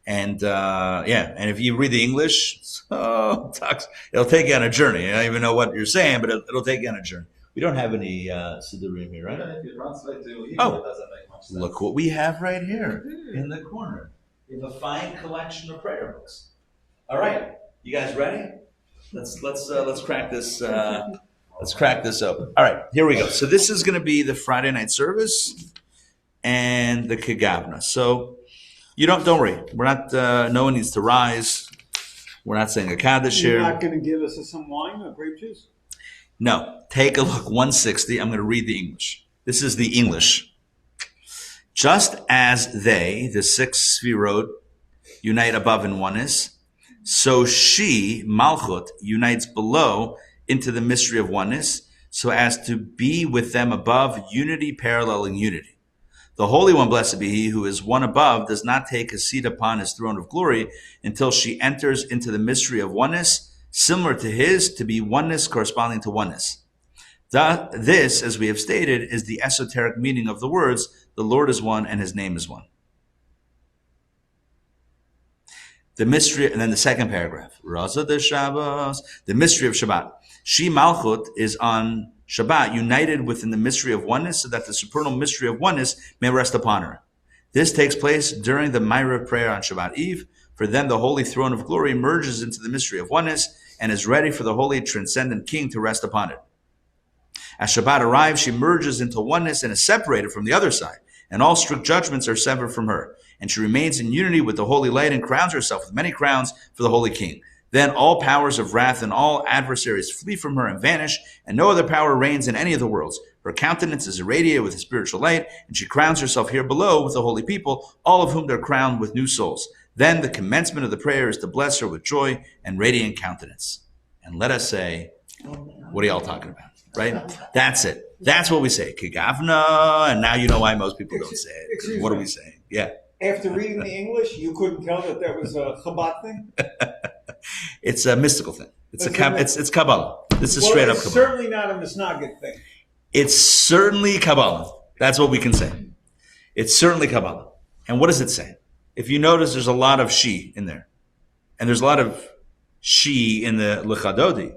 And and if you read the English, it'll take you on a journey. I don't even know what you're saying, but it'll take you on a journey. We don't have any Siddurim here, right? Even if you translate to Hebrew, it doesn't make much sense. Look what we have right here in the corner. We have a fine collection of prayer books. All right, you guys ready? Let's crack this. Let's crack this open. All right, here we go. So this is going to be the Friday night service and the Kegavna. So don't worry. We're not. No one needs to rise. We're not saying a Kaddish here. You're not going to give us some wine or grape juice? No. Take a look. 160. I'm going to read the English. This is the English. Just as they, the 6 Sfirot, unite above in oneness, so she, Malchut, unites below into the mystery of oneness, so as to be with them above, unity paralleling unity. The Holy One, blessed be He, who is one above, does not take his seat upon his throne of glory until she enters into the mystery of oneness, similar to his, to be oneness corresponding to oneness. This, as we have stated, is the esoteric meaning of the words, the Lord is one and his name is one. The mystery, and then the second paragraph, Raza de Shabbos, the mystery of Shabbat. She, Malchut, is on Shabbat, united within the mystery of oneness, so that the supernal mystery of oneness may rest upon her. This takes place during the Ma'ariv prayer on Shabbat Eve, for then the holy throne of glory merges into the mystery of oneness and is ready for the holy transcendent king to rest upon it. As Shabbat arrives, she merges into oneness and is separated from the other side, and all strict judgments are severed from her. And she remains in unity with the holy light and crowns herself with many crowns for the holy king. Then all powers of wrath and all adversaries flee from her and vanish, and no other power reigns in any of the worlds. Her countenance is irradiated with a spiritual light, and she crowns herself here below with the holy people, all of whom are crowned with new souls. Then the commencement of the prayer is to bless her with joy and radiant countenance. And let us say, what are y'all talking about? Right? That's it. That's what we say. Kegavna, and now you know why most people don't say it. Excuse What are me. we saying? Yeah. After reading the English, you couldn't tell that was a Chabad thing? It's a mystical thing. It's It's it's Kabbalah. This is straight up It's Kabbalah. certainly not a Misnagit thing. It's certainly Kabbalah. That's what we can say. It's certainly Kabbalah. And what does it say? If you notice, there's a lot of she in there. And there's a lot of she in the Lechadodi.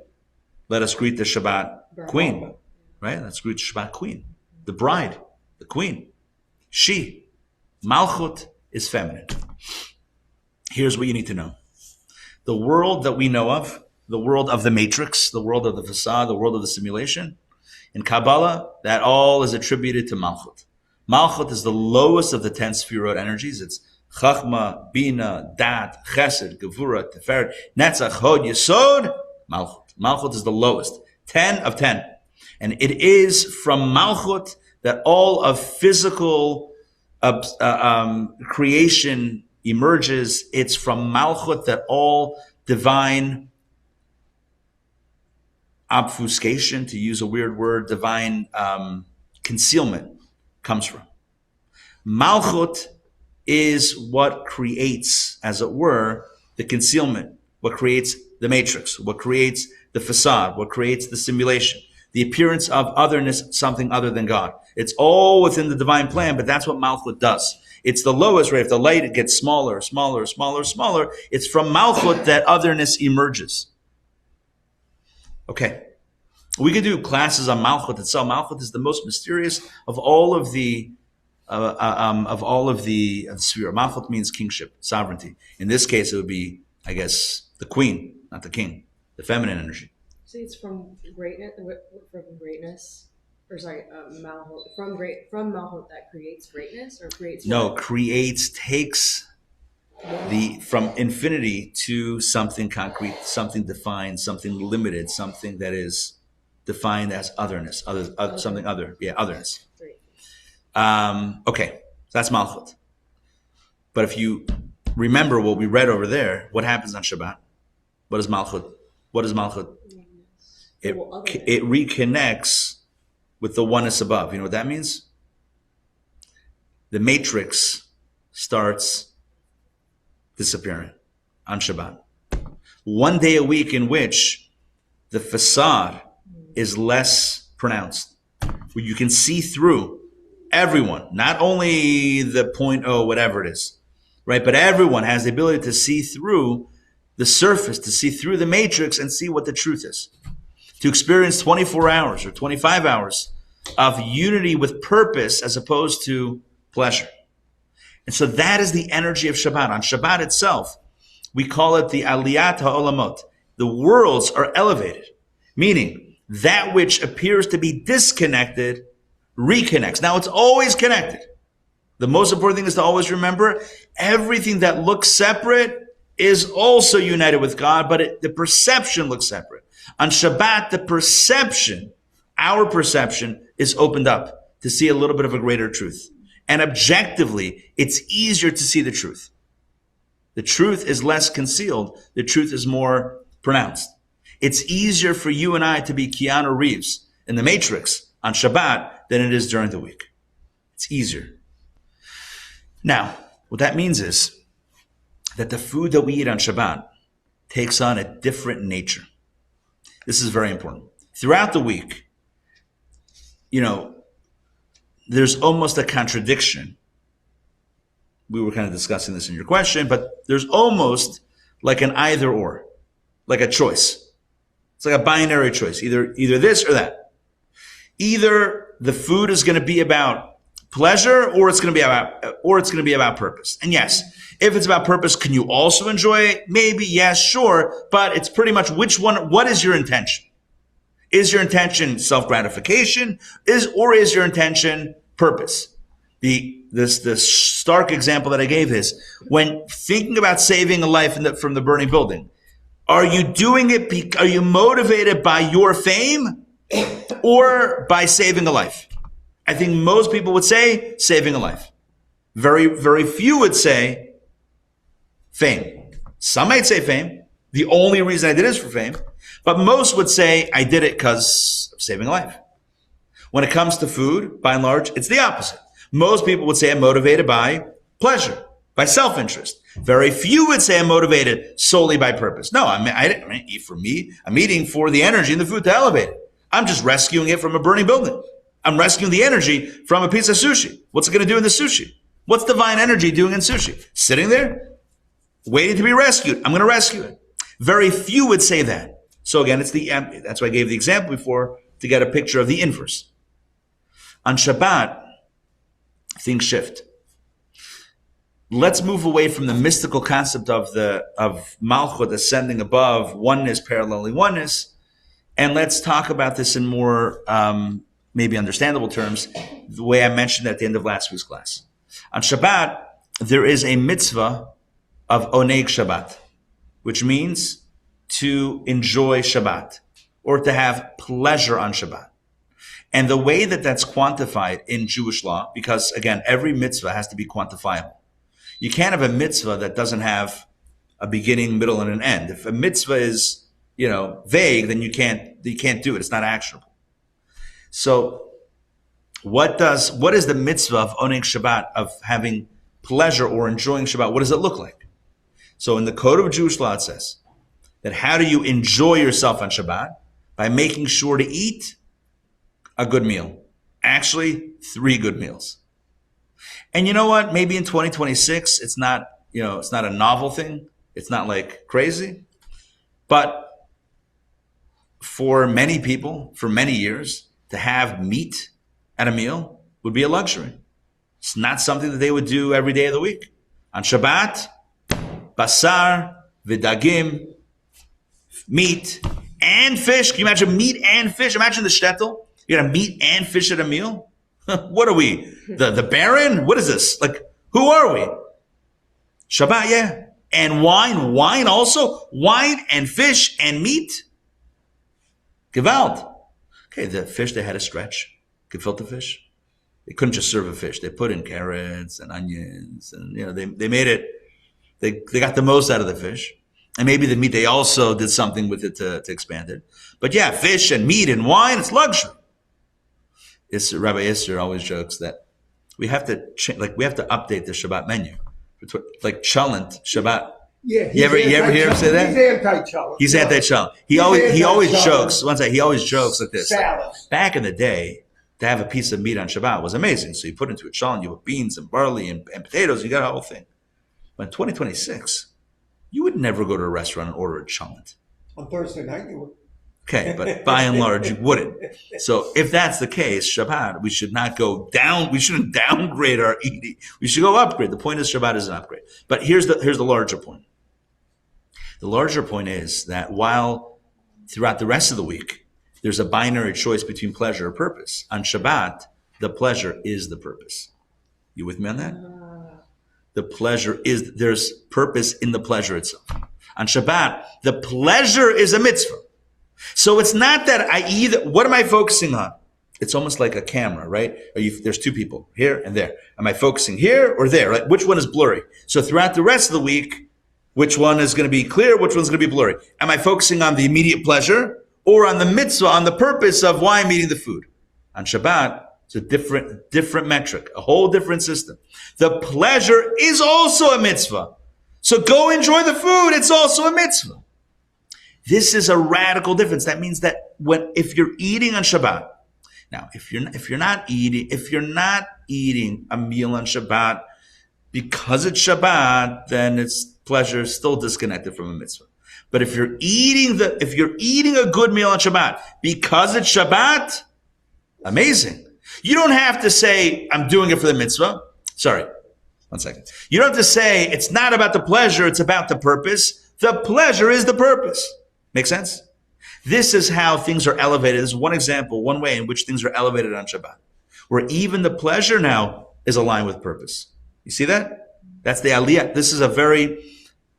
Let us greet the Shabbat queen. Right? Let's greet the Shabbat queen. The bride. The queen. She. Malchut is feminine. Here's what you need to know. The world that we know of, the world of the matrix, the world of the facade, the world of the simulation, in Kabbalah, that all is attributed to Malchut. Malchut is the lowest of the 10 Sfirot energies. It's Chachma, Bina, Dat, Chesed, Gevura, Teferet, Netzach, Hod, Yesod, Malchut. Malchut is the lowest. 10 of 10. And it is from Malchut that all of physical creation emerges. It's from Malchut that all divine obfuscation, to use a weird word, divine concealment comes from. Malchut is what creates, as it were, the concealment, what creates the matrix, what creates the facade, what creates the simulation, the appearance of otherness, something other than God. It's all within the divine plan, but that's what Malchut does. It's the lowest, right? If the light gets smaller, smaller, smaller, smaller, it's from Malchut that otherness emerges. Okay, We could do classes on Malchut itself. Malchut is the most mysterious of all of the sphere. Malchut means kingship, sovereignty. In this case, it would be, I guess, the queen, not the king, the feminine energy. See, it's from greatness, or sorry, Malchut, from Malchut that creates greatness, or creates what? No, takes from infinity to something concrete, something defined, something limited, something that is defined as otherness, something other. Yeah, otherness. Okay, that's Malchut. But if you remember what we read over there, what happens on Shabbat? What is Malchut? What is Malchut? It reconnects with the oneness above. You know what that means? The matrix starts disappearing on Shabbat. One day a week in which the facade is less pronounced, where you can see through everyone, not only the 0.0, whatever it is, right? But everyone has the ability to see through the surface, to see through the matrix and see what the truth is. To experience 24 hours or 25 hours of unity with purpose as opposed to pleasure. And so that is the energy of Shabbat. On Shabbat itself, we call it the Aliyat HaOlamot. The worlds are elevated, meaning that which appears to be disconnected reconnects. Now, it's always connected. The most important thing is to always remember everything that looks separate is also united with God, but the perception looks separate. On Shabbat, the perception, our perception, is opened up to see a little bit of a greater truth. And objectively, it's easier to see the truth. The truth is less concealed. The truth is more pronounced. It's easier for you and I to be Keanu Reeves in the Matrix on Shabbat than it is during the week. It's easier. Now, what that means is that the food that we eat on Shabbat takes on a different nature. This is very important. Throughout the week, there's almost a contradiction. We were kind of discussing this in your question, but there's almost like an either or, like a choice. It's like a binary choice, either this or that. Either the food is going to be about pleasure or it's going to be about purpose. And yes, if it's about purpose, can you also enjoy it? Maybe, yes, sure, but it's pretty much what is your intention? Is your intention self-gratification? Is your intention purpose? The stark example that I gave is when thinking about saving a life from the burning building, are you doing it? Are you motivated by your fame or by saving a life? I think most people would say saving a life. Very, very few would say fame. Some might say fame. The only reason I did it is for fame. But most would say I did it because of saving a life. When it comes to food, by and large, it's the opposite. Most people would say I'm motivated by pleasure, by self-interest. Very few would say I'm motivated solely by purpose. No, I didn't eat for me. I'm eating for the energy in the food to elevate it. I'm just rescuing it from a burning building. I'm rescuing the energy from a piece of sushi. What's it going to do in the sushi? What's divine energy doing in sushi? Sitting there, waiting to be rescued. I'm going to rescue it. Very few would say that. So again, that's why I gave the example before to get a picture of the inverse. On Shabbat, things shift. Let's move away from the mystical concept of Malchut ascending above, oneness, paralleling oneness, and let's talk about this in more maybe understandable terms, the way I mentioned at the end of last week's class. On Shabbat, there is a mitzvah of oneg Shabbat, which means to enjoy Shabbat or to have pleasure on Shabbat. And the way that that's quantified in Jewish law, because again, every mitzvah has to be quantifiable. You can't have a mitzvah that doesn't have a beginning, middle, and an end. If a mitzvah is, vague, then you can't do it. It's not actionable. So what is the mitzvah of oneg Shabbat, of having pleasure or enjoying Shabbat? What does it look like? So in the code of Jewish law, it says that how do you enjoy yourself on Shabbat? By making sure to eat a good meal. Actually, 3 good meals. And you know what? Maybe in 2026, it's not a novel thing. It's not like crazy. But for many people, for many years, to have meat at a meal would be a luxury. It's not something that they would do every day of the week. On Shabbat, basar, vidagim, meat and fish. Can you imagine meat and fish? Imagine the shtetl. You got meat and fish at a meal? What are we? The Baron? What is this? Like, who are we? Shabbat, yeah. And wine. Wine also. Wine and fish and meat. Gewalt. Okay, the fish, they had to stretch. Gefilte fish. They couldn't just serve a fish. They put in carrots and onions, and they made it. They got the most out of the fish, and maybe the meat they also did something with it to expand it. But yeah, fish and meat and wine, it's luxury. Rabbi Isser always jokes that we have to update the Shabbat menu, like chalent Shabbat. Yeah, you ever hear him say that? He's anti-chalent. He's anti-chalent. He always jokes. One second, he always jokes like this. Salads. Back in the day, to have a piece of meat on Shabbat was amazing. So you put into a chalent, you put beans and barley and potatoes, you got a whole thing. But in 2026, you would never go to a restaurant and order a chalent. On Thursday night, you would. Okay, but by and large, you wouldn't. So if that's the case, Shabbat, we should not go down. We shouldn't downgrade our eating. We should go upgrade. The point is Shabbat is an upgrade. But here's the larger point. The larger point is that while throughout the rest of the week, there's a binary choice between pleasure or purpose, on Shabbat, the pleasure is the purpose. You with me on that? The pleasure is, there's purpose in the pleasure itself. On Shabbat, the pleasure is a mitzvah. So it's not that what am I focusing on? It's almost like a camera, right? There's two people, here and there. Am I focusing here or there? Like, which one is blurry? So throughout the rest of the week, which one is going to be clear? Which one's going to be blurry? Am I focusing on the immediate pleasure or on the mitzvah, on the purpose of why I'm eating the food? On Shabbat, it's a different metric, a whole different system. The pleasure is also a mitzvah. So go enjoy the food. It's also a mitzvah. This is a radical difference. That means that if you're eating on Shabbat, now if you're not eating a meal on Shabbat because it's Shabbat, then its pleasure is still disconnected from a mitzvah. But if you're eating a good meal on Shabbat because it's Shabbat, amazing. You don't have to say, I'm doing it for the mitzvah. Sorry, 1 second. You don't have to say, it's not about the pleasure, it's about the purpose. The pleasure is the purpose. Make sense? This is how things are elevated. This is one example, one way in which things are elevated on Shabbat, where even the pleasure now is aligned with purpose. You see that? That's the aliyah. This is a very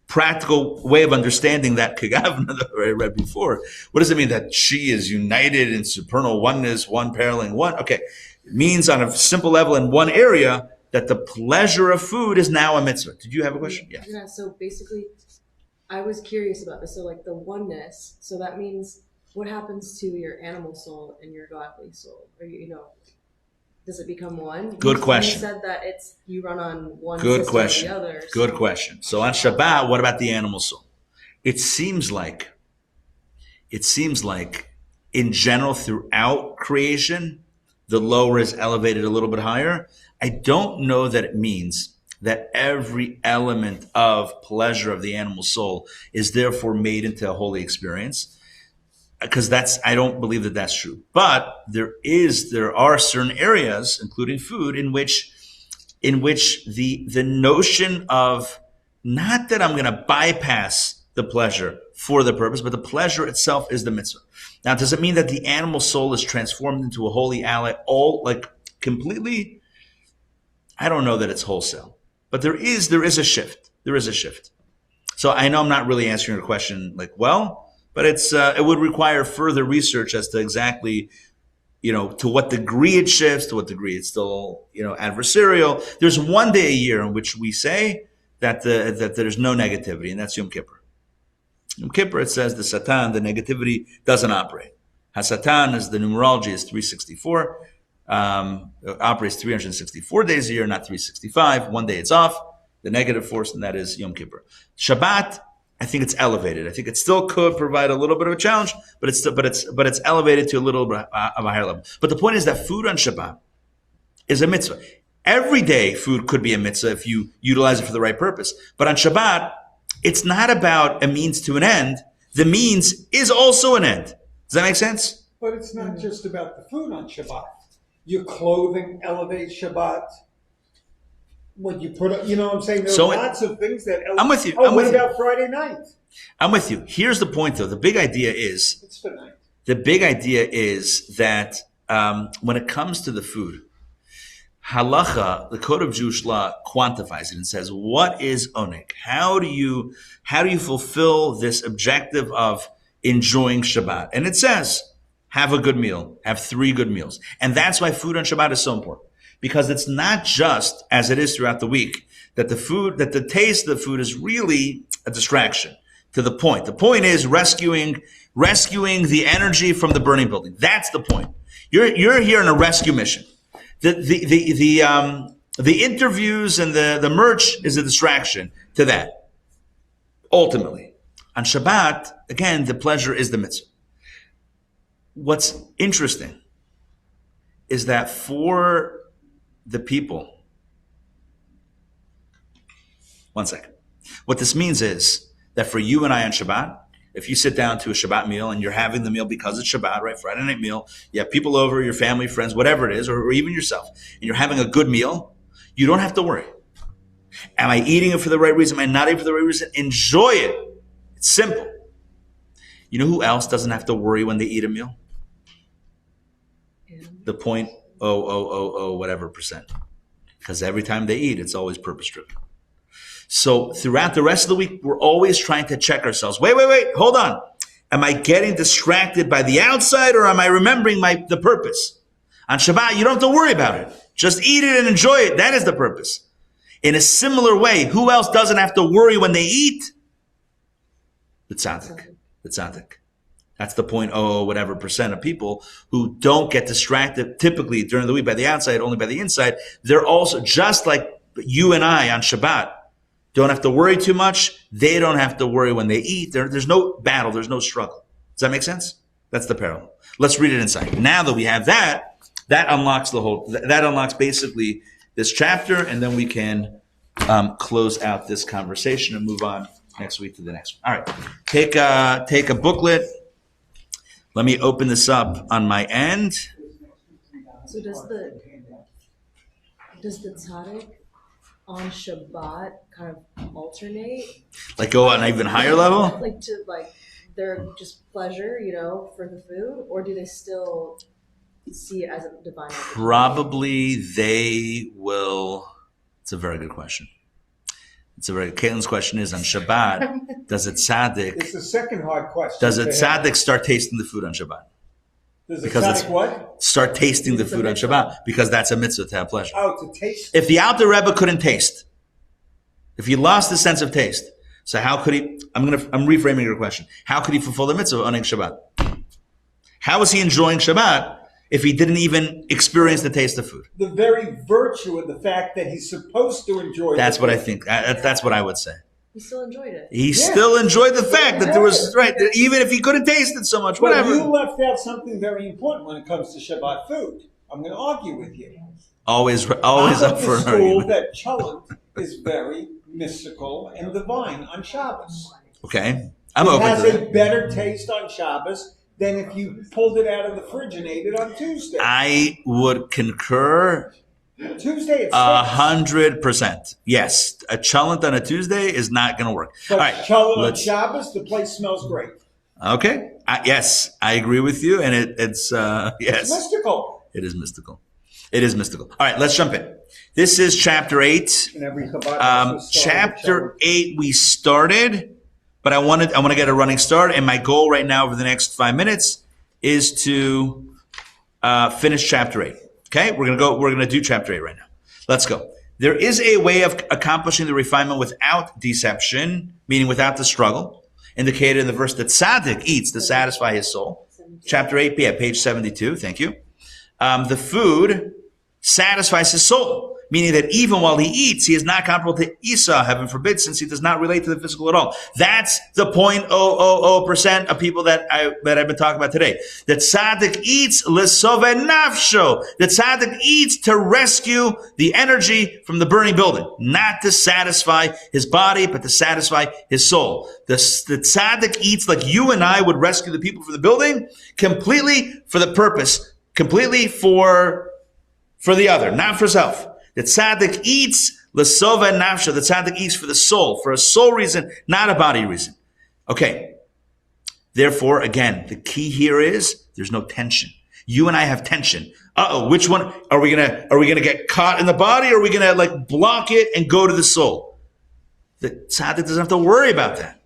practical way of understanding that kegavna that I read before. What does it mean that she is united in supernal oneness, one paralleling one? Okay. It means on a simple level in one area that the pleasure of food is now a mitzvah. Did you have a question? Yes. Yeah, so basically, I was curious about this. So like the oneness, so that means what happens to your animal soul and your godly soul? Or, does it become one? Good question. You said that you run on one Good system question. or the other. Good question. So on Shabbat, what about the animal soul? It seems like in general throughout creation, the lower is elevated a little bit higher. I don't know that it means that every element of pleasure of the animal soul is therefore made into a holy experience. Because I don't believe that that's true. But there are certain areas, including food, in which the notion of not that I'm going to bypass the pleasure for the purpose, but the pleasure itself is the mitzvah. Now, does it mean that the animal soul is transformed into a holy ally, all like completely? I don't know that it's wholesale, but there is a shift. There is a shift. So I know I'm not really answering your question but it would require further research as to exactly, to what degree it shifts, to what degree it's still, adversarial. There's one day a year in which we say that there's no negativity, and that's Yom Kippur. Yom Kippur, it says the Satan, the negativity doesn't operate. HaSatan is the numerology is 364. Operates 364 days a year, not 365. One day it's off, the negative force, and that is Yom Kippur. Shabbat, I think it's elevated. I think it still could provide a little bit of a challenge, but it's elevated to a little bit of a higher level. But the point is that food on Shabbat is a mitzvah. Every day food could be a mitzvah if you utilize it for the right purpose. But on Shabbat, it's not about a means to an end. The means is also an end. Does that make sense? But it's not just about the food on Shabbat. Your clothing elevates Shabbat. What you put up, you know what I'm saying? There are lots of things that elevate. I'm with you. Oh, what about Friday night? I'm with you. Here's the point, though. The big idea is It's for night. the big idea is that when it comes to the food, halacha, the code of Jewish law, quantifies it and says, what is oneg? How do you fulfill this objective of enjoying Shabbat? And it says, have a good meal, have 3 good meals. And that's why food on Shabbat is so important. Because it's not just, as it is throughout the week, that the taste of the food is really a distraction to the point. The point is rescuing the energy from the burning building. That's the point. You're here in a rescue mission. The interviews and the merch is a distraction to that. Ultimately. On Shabbat, again, the pleasure is the mitzvah. What's interesting is that for the people, one second. What this means is that for you and I on Shabbat, if you sit down to a Shabbat meal and you're having the meal because it's Shabbat, right? Friday night meal, you have people over, your family, friends, whatever it is, or even yourself, and you're having a good meal, you don't have to worry. Am I eating it for the right reason? Am I not eating it for the right reason? Enjoy it. It's simple. You know who else doesn't have to worry when they eat a meal? The 0.0000 whatever percent. Because every time they eat, it's always purpose driven. So throughout the rest of the week, we're always trying to check ourselves. Wait, hold on. Am I getting distracted by the outside or am I remembering the purpose? On Shabbat, you don't have to worry about it. Just eat it and enjoy it. That is the purpose. In a similar way, who else doesn't have to worry when they eat? The tzaddik. That's the 0.00 whatever percent of people who don't get distracted typically during the week by the outside, only by the inside. They're also, just like you and I on Shabbat, don't have to worry too much. They don't have to worry when they eat. There's no battle. There's no struggle. Does that make sense? That's the parallel. Let's read it inside. Now that we have that unlocks basically this chapter, and then we can close out this conversation and move on next week to the next one. All right. Take a booklet. Let me open this up on my end. So does the tzaddik on Shabbat kind of alternate? Like go on an even higher level? Like to their just pleasure, for the food? Or do they still see it as a divine opportunity? Probably they will. It's a very good question. Caitlin's question is on Shabbat, does a tzaddik... It's the second hard question. Does a tzaddik start tasting the food on Shabbat? Does a tzaddik what? Start tasting the food on Shabbat, because that's a mitzvah to have pleasure. Oh, to taste. If the Alter Rebbe couldn't taste, if he lost the sense of taste, so how could he... I'm reframing your question. How could he fulfill the mitzvah on Shabbat? How is he enjoying Shabbat if he didn't even experience the taste of food? The very virtue of the fact that he's supposed to enjoy it. That's what I think. That's what I would say. He still enjoyed it. He still enjoyed the fact that there was, right, that even if he couldn't taste it so much, whatever. You left out something very important when it comes to Shabbat food. I'm going to argue with you. Always up for an school argument. that cholent is very mystical and divine on Shabbos. Okay. I'm open to It that. has a better taste on Shabbos than if you pulled it out of the fridge and ate it on Tuesday. I would concur Tuesday it's 100%. Yes. A cholent on a Tuesday is not going to work. But All right. cholent on Shabbos, the place smells great. Okay. Yes, I agree with you. And it's yes. It's mystical. It is mystical. It is mystical. All right, let's jump in. This is chapter 8. And every Chabad Chapter 8 we started, but I want to get a running start, and my goal right now over the next 5 minutes is to finish chapter 8. Okay, we're gonna do chapter 8 right now. Let's go. There is a way of accomplishing the refinement without deception, meaning without the struggle, indicated in the verse that tzaddik eats to satisfy his soul. Chapter 8, page 72. Thank you. The food satisfies his soul. meaning that even while he eats, he is not comparable to Esau, heaven forbid, since he does not relate to the physical at all. That's the 0.000% of people that I've been talking about today. That tzaddik eats l'sove nafsho. That tzaddik eats to rescue the energy from the burning building, not to satisfy his body, but to satisfy his soul. The tzaddik eats like you and I would rescue the people from the building, completely for the purpose, completely for the other, not for self. The tzaddik eats l'sova nafsha. The tzaddik eats for the soul, for a soul reason, not a body reason. Okay. Therefore, again, the key here is there's no tension. You and I have tension. Which one are we gonna get caught in the body, or are we gonna like block it and go to the soul? The tzaddik doesn't have to worry about that.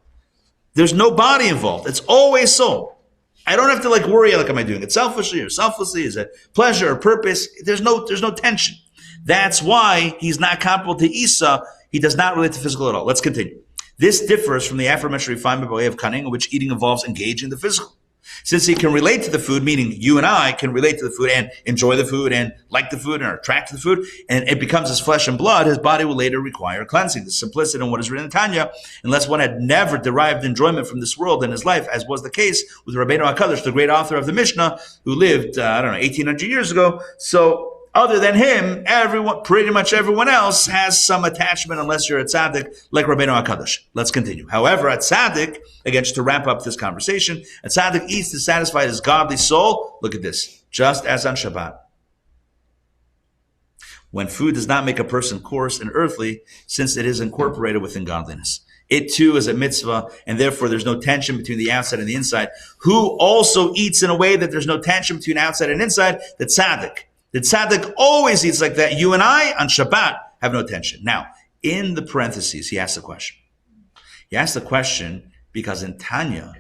There's no body involved. It's always soul. I don't have to like worry, like, am I doing it selfishly or selflessly? Is it pleasure or purpose? There's no tension. That's why he's not comparable to Esau. He does not relate to physical at all. Let's continue. This differs from the aforementioned refinement by way of cunning, in which eating involves engaging the physical. Since he can relate to the food, meaning you and I can relate to the food and enjoy the food and like the food and are attracted to the food, and it becomes his flesh and blood, his body will later require cleansing. The simplicity in what is written in Tanya, unless one had never derived enjoyment from this world in his life, as was the case with Rabbi Ari Sollish, the great author of the Mishnah, who lived, 1,800 years ago. So, other than him, pretty much everyone else has some attachment, unless you're a tzaddik like Rabbi Ari Sollish. Let's continue. However, a tzaddik, again, just to wrap up this conversation, a tzaddik eats to satisfy his godly soul. Look at this. Just as on Shabbat, when food does not make a person coarse and earthly, since it is incorporated within godliness. It too is a mitzvah, and therefore there's no tension between the outside and the inside. Who also eats in a way that there's no tension between outside and inside? The tzaddik. The tzaddik always eats like that. You and I, on Shabbat, have no tension. Now, in the parentheses, he asks the question. He asks the question because in Tanya,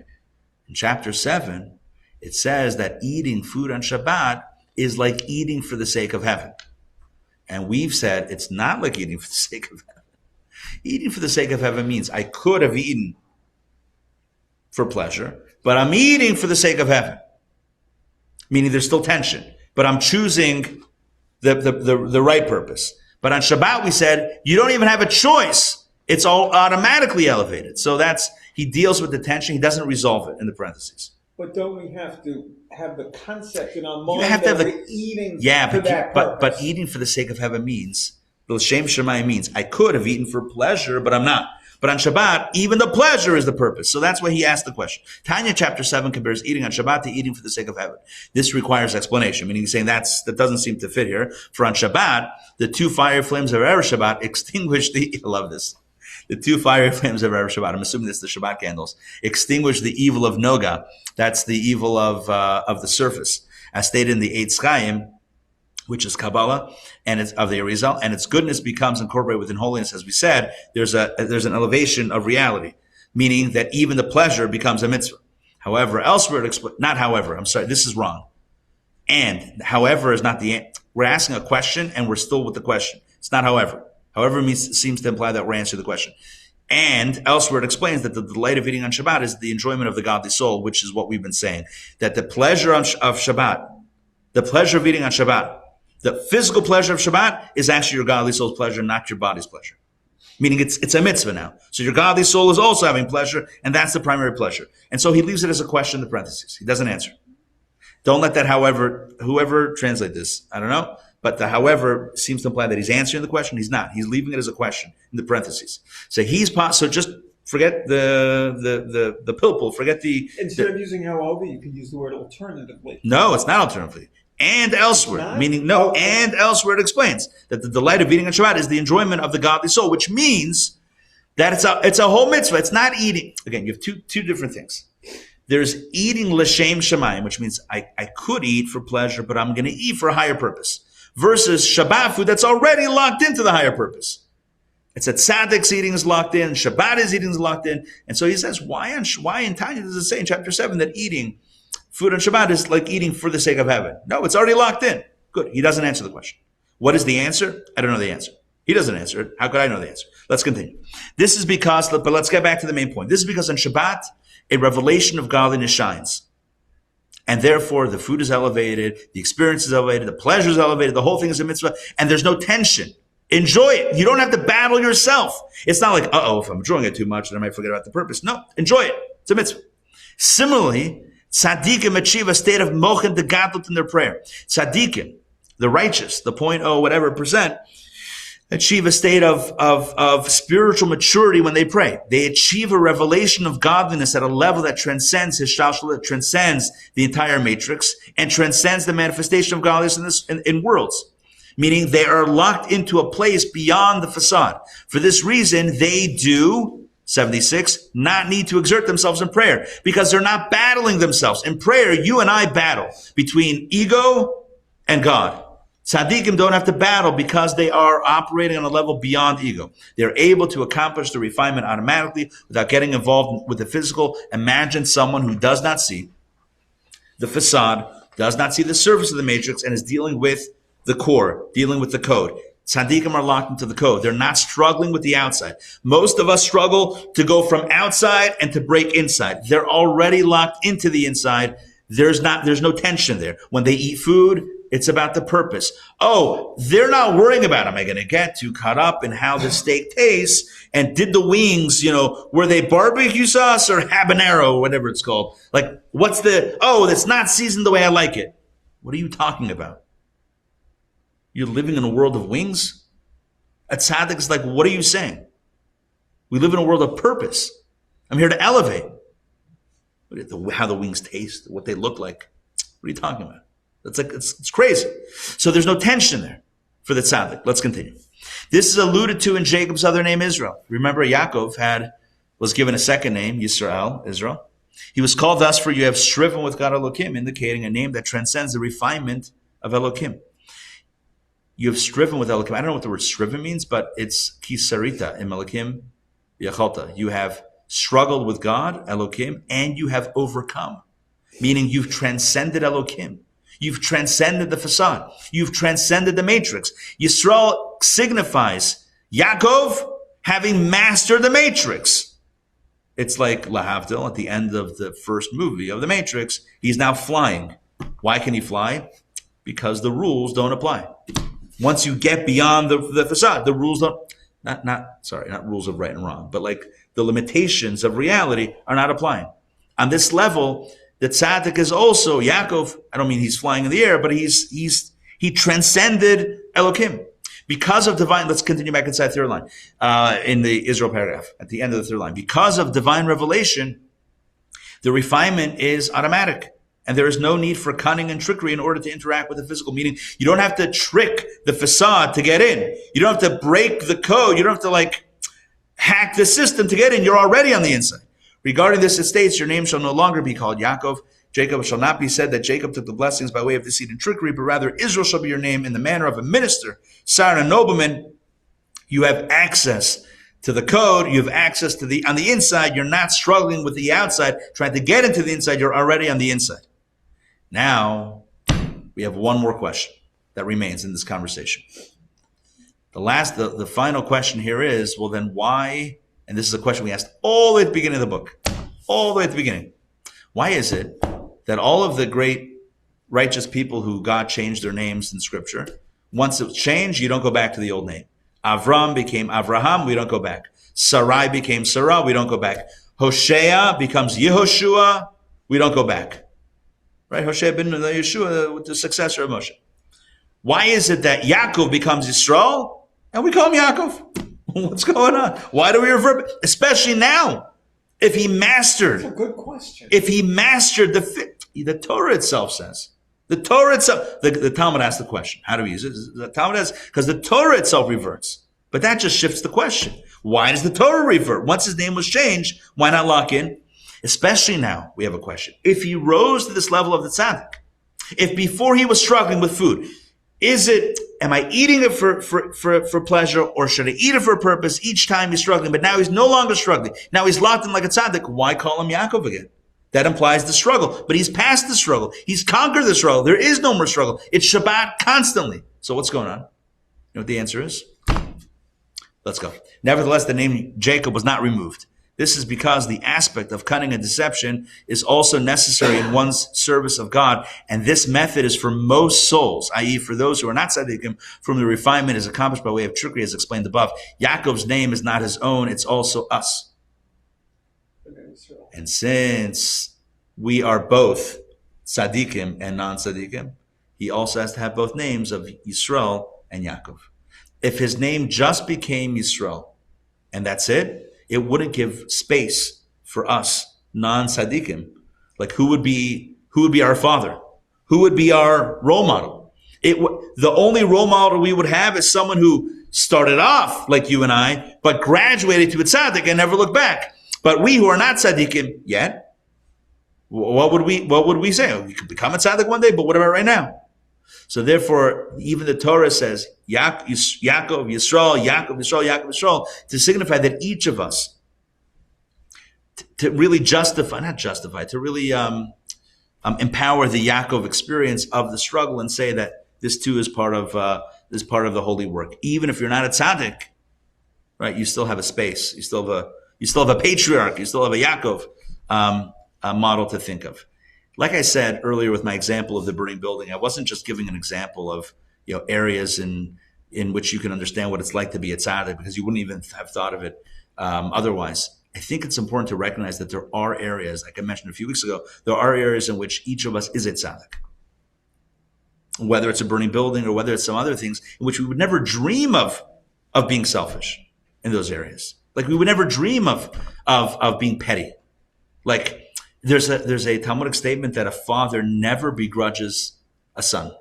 in chapter 7, it says that eating food on Shabbat is like eating for the sake of heaven. And we've said it's not like eating for the sake of heaven. Eating for the sake of heaven means I could have eaten for pleasure, but I'm eating for the sake of heaven. Meaning there's still tension. But I'm choosing the right purpose. But on Shabbat, we said, you don't even have a choice. It's all automatically elevated. So he deals with the tension. He doesn't resolve it in the parentheses. But don't we have to have the concept in our mind You have to have we're eating for that purpose? But eating for the sake of heaven means, l'shem shemayim means, I could have eaten for pleasure, but I'm not. But on Shabbat, even the pleasure is the purpose. So that's why he asked the question. Tanya chapter 7 compares eating on Shabbat to eating for the sake of heaven. This requires explanation, meaning he's saying that doesn't seem to fit here. For on Shabbat, the two fiery flames of Erev Shabbat extinguish I love this. The two fiery flames of Erev Shabbat, I'm assuming this is the Shabbat candles, extinguish the evil of Noga. That's the evil of the surface. As stated in the Eitz Chaim, which is Kabbalah, and it's of the Arizal, and its goodness becomes incorporated within holiness. As we said, there's an elevation of reality, meaning that even the pleasure becomes a mitzvah. However, elsewhere, this is wrong. And however is not the answer. We're asking a question, and we're still with the question. It's not however. However seems to imply that we're answering the question. And elsewhere it explains that the delight of eating on Shabbat is the enjoyment of the godly soul, which is what we've been saying. That the pleasure of Shabbat, the pleasure of eating on Shabbat, the physical pleasure of Shabbat is actually your godly soul's pleasure, not your body's pleasure. Meaning it's a mitzvah now. So your godly soul is also having pleasure, and that's the primary pleasure. And so he leaves it as a question in the parentheses. He doesn't answer. Don't let that whoever translate this, I don't know, but the however seems to imply that he's answering the question. He's not. He's leaving it as a question in the parentheses. So so just forget the pilpul, forget Instead of using however, you could use the word alternatively. No, it's not alternatively. And elsewhere, meaning and elsewhere it explains that the delight of eating on Shabbat is the enjoyment of the godly soul, which means that it's a whole mitzvah. It's not eating. Again, you have two different things. There's eating l'shem shemayim, which means I could eat for pleasure, but I'm going to eat for a higher purpose. Versus Shabbat food that's already locked into the higher purpose. It's that tzaddik's eating is locked in, Shabbat eating is locked in. And so he says, why in Tanya does it say in chapter 7 that eating food on Shabbat is like eating for the sake of heaven? No, it's already locked in. Good. He doesn't answer the question. What is the answer? I don't know the answer. He doesn't answer it. How could I know the answer? Let's continue. This is because, but let's get back to the main point. This is because on Shabbat, a revelation of godliness shines. And therefore, the food is elevated, the experience is elevated, the pleasure is elevated, the whole thing is a mitzvah, and there's no tension. Enjoy it. You don't have to battle yourself. It's not like, if I'm enjoying it too much, then I might forget about the purpose. No, enjoy it. It's a mitzvah. Similarly, tzaddikim achieve a state of mochen degadlut in their prayer. Tzaddikim, the righteous, the 0.0% achieve a state of spiritual maturity when they pray. They achieve a revelation of godliness at a level that transcends that transcends the entire matrix and transcends the manifestation of godliness in worlds. Meaning they are locked into a place beyond the facade. For this reason, they do, 76, not need to exert themselves in prayer because they're not battling themselves. In prayer, you and I battle between ego and God. Tzaddikim don't have to battle because they are operating on a level beyond ego. They're able to accomplish the refinement automatically without getting involved with the physical. Imagine someone who does not see the facade, does not see the surface of the matrix, and is dealing with the core, dealing with the code. Tzaddikim are locked into the code. They're not struggling with the outside. Most of us struggle to go from outside and to break inside. They're already locked into the inside. There's no tension there. When they eat food, it's about the purpose. They're not worrying about, am I going to get too caught up in how the steak tastes? And did the wings, were they barbecue sauce or habanero, whatever it's called? Like, it's not seasoned the way I like it. What are you talking about? You're living in a world of wings? A tzaddik is like, what are you saying? We live in a world of purpose. I'm here to elevate. How the wings taste, what they look like. What are you talking about? It's crazy. So there's no tension there for the tzaddik. Let's continue. This is alluded to in Jacob's other name, Israel. Remember, Yaakov was given a second name, Yisrael, Israel. He was called thus for you have striven with God Elohim, indicating a name that transcends the refinement of Elohim. You have striven with Elohim. I don't know what the word striven means, but it's kisarita in Elohim yachalta. You have struggled with God, Elohim, and you have overcome. Meaning you've transcended Elohim. You've transcended the facade. You've transcended the matrix. Yisrael signifies Yaakov having mastered the matrix. It's like Lahavdil at the end of the first movie of the Matrix. He's now flying. Why can he fly? Because the rules don't apply. Once you get beyond the facade, the rules don't, not rules of right and wrong, but like the limitations of reality are not applying. On this level, the tzaddik is also, Yaakov, I don't mean he's flying in the air, but he transcended Elohim. Because of divine, let's continue back inside third line, in the Israel paragraph, at the end of the third line. Because of divine revelation, the refinement is automatic. And there is no need for cunning and trickery in order to interact with the physical. Meaning, you don't have to trick the facade to get in. You don't have to break the code. You don't have to hack the system to get in. You're already on the inside. Regarding this, it states, your name shall no longer be called Yaakov. Jacob shall not be said that Jacob took the blessings by way of deceit and trickery, but rather Israel shall be your name in the manner of a minister, sire, and nobleman. You have access to the code. You have access to on the inside. You're not struggling with the outside, trying to get into the inside. You're already on the inside. Now, we have one more question that remains in this conversation. The final question here is, well, then why, and this is a question we asked all the way at the beginning of the book, all the way at the beginning. Why is it that all of the great righteous people who God changed their names in Scripture, once it's changed, you don't go back to the old name? Avram became Avraham, we don't go back. Sarai became Sarah, we don't go back. Hosea becomes Yehoshua, we don't go back. Right? Hosea ben Yeshua, the successor of Moshe. Why is it that Yaakov becomes Yisrael and we call him Yaakov? What's going on? Why do we revert? Especially now. If he mastered. That's a good question. If he mastered the Torah itself says. The Torah itself. The Talmud asks the question. How do we use it? The Talmud asks, because the Torah itself reverts. But that just shifts the question. Why does the Torah revert? Once his name was changed, why not lock in? Especially now, we have a question. If he rose to this level of the tzaddik, if before he was struggling with food, am I eating it for pleasure, or should I eat it for a purpose each time he's struggling? But now he's no longer struggling. Now he's locked in like a tzaddik. Why call him Yaakov again? That implies the struggle. But he's past the struggle. He's conquered the struggle. There is no more struggle. It's Shabbat constantly. So what's going on? You know what the answer is? Let's go. Nevertheless, the name Jacob was not removed. This is because the aspect of cunning and deception is also necessary in one's service of God. And this method is for most souls, i.e. for those who are not tzaddikim, from the refinement is accomplished by way of trickery, as explained above. Yaakov's name is not his own, it's also us. And since we are both tzaddikim and non-tzaddikim, he also has to have both names of Yisrael and Yaakov. If his name just became Yisrael, and that's it, it wouldn't give space for us non-tzaddikim. Like who would be our father? Who would be our role model? The only role model we would have is someone who started off like you and I, but graduated to a tzaddik and never looked back. But we who are not tzaddikim yet, what would we say? Oh, you could become a tzaddik one day, but what about right now? So therefore, even the Torah says, Yaakov, Yisrael, Yaakov, Yisrael, Yaakov, Yisrael, to signify that each of us, to really to really empower the Yaakov experience of the struggle and say that this too is part of the holy work. Even if you're not a tzaddik, right? You still have a space. You still have a patriarch. You still have a Yaakov model to think of. Like I said earlier with my example of the burning building, I wasn't just giving an example of areas in which you can understand what it's like to be a tzaddik, because you wouldn't even have thought of it otherwise. I think it's important to recognize that there are areas, like I mentioned a few weeks ago, there are areas in which each of us is a tzaddik. Whether it's a burning building or whether it's some other things in which we would never dream of being selfish in those areas. Like we would never dream of being petty. Like there's a Talmudic statement that a father never begrudges a son.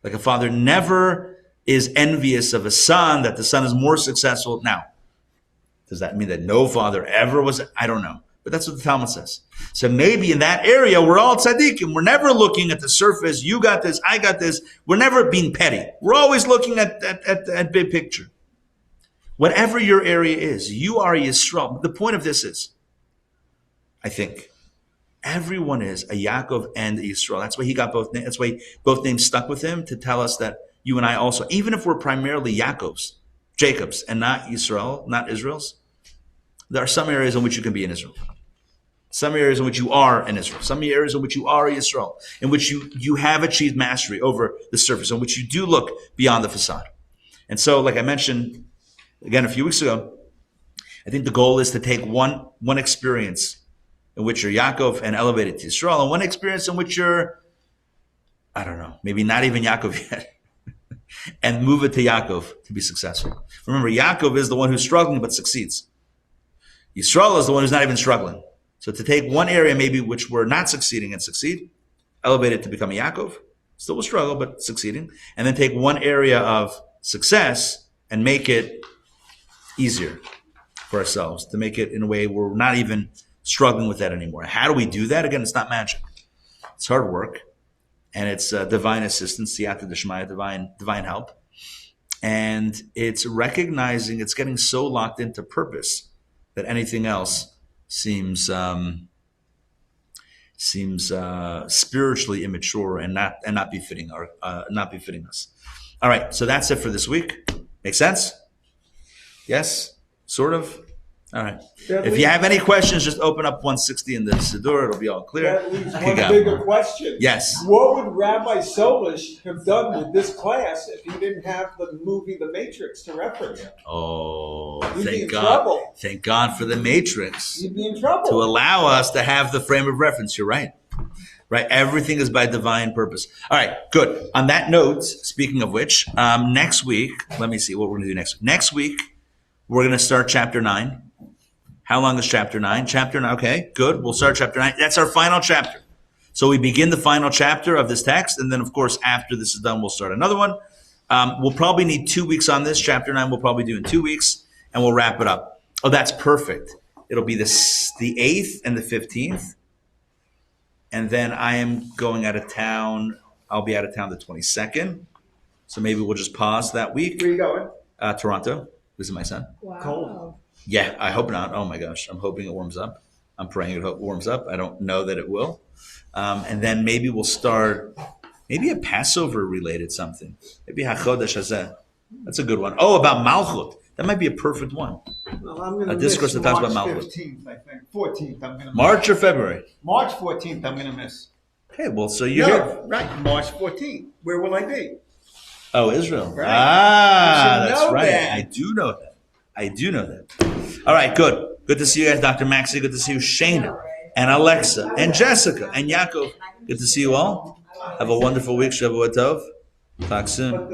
Like a father never is envious of a son that the son is more successful. Now, does that mean that no father ever was? I don't know. But that's what the Talmud says. So maybe in that area, we're all tzaddikim. We're never looking at the surface. You got this, I got this. We're never being petty. We're always looking at big picture. Whatever your area is, you are Yisrael. The point of this is, I think, everyone is a Yaakov and a Yisrael. That's why he got both names. That's why both names stuck with him, to tell us that you and I also, even if we're primarily Yaakovs, Jacobs, and not Yisrael, not Israel's, there are some areas in which you can be in Israel. Some areas in which you are in Israel. Some areas in which you are Yisrael, in which you have achieved mastery over the surface, in which you do look beyond the facade. And so, like I mentioned again a few weeks ago, I think the goal is to take one experience in which you're Yaakov and elevate it to Yisrael, and one experience in which you're, I don't know, maybe not even Yaakov yet, and move it to Yaakov to be successful. Remember, Yaakov is the one who's struggling but succeeds. Yisrael is the one who's not even struggling. So to take one area maybe which we're not succeeding and succeed, elevate it to become a Yaakov, still will struggle but succeeding, and then take one area of success and make it easier for ourselves, to make it in a way where we're not even struggling with that anymore. How do we do that? Again, it's not magic. It's hard work, and it's divine assistance, siyata d'shmaya, divine help. And it's recognizing, it's getting so locked into purpose that anything else seems spiritually immature and not befitting us. All right, so that's it for this week. Make sense? Yes, sort of. All right. If you have any questions, just open up 160 in the Siddur. It'll be all clear. That leaves one bigger question. Yes. What would Rabbi Sollish have done with this class if he didn't have the movie The Matrix to reference? Oh, You'd be in God. trouble. Thank God for the Matrix. You'd be in trouble. To allow us to have the frame of reference. You're right. Right? Everything is by divine purpose. All right, good. On that note, speaking of which, next week, let me see what we're going to do next week. Next week, we're going to start chapter 9. How long is chapter 9? Chapter 9, okay, good. We'll start chapter 9. That's our final chapter. So we begin the final chapter of this text, and then, of course, after this is done, we'll start another one. We'll probably need 2 weeks on this. Chapter 9 we'll probably do in 2 weeks, and we'll wrap it up. Oh, that's perfect. It'll be the 8th and the 15th. And then I am going out of town. I'll be out of town the 22nd. So maybe we'll just pause that week. Where are you going? Toronto. Visit my son. Wow. Cold. Yeah, I hope not. Oh my gosh. I'm hoping it warms up. I'm praying it warms up. I don't know that it will. And then maybe we'll start maybe a Passover related something. Maybe HaChodesh Hazeh. That's a good one. Oh, about Malchut. That might be a perfect one. Well, I'm gonna A discourse miss that talks about March Malchus. 15th, I think. 14th, I'm gonna miss. March or February? March 14th, I'm gonna miss. Okay, well, so you're here. No, right, March 14th. Where will I be? Oh, Israel. Right. Ah, You should that's know right. that. I do know that. All right, good. Good to see you guys, Dr. Maxie. Good to see you, Shayna, and Alexa, and Jessica, and Yaakov. Good to see you all. Have a wonderful week. Shavua Tov. Talk soon.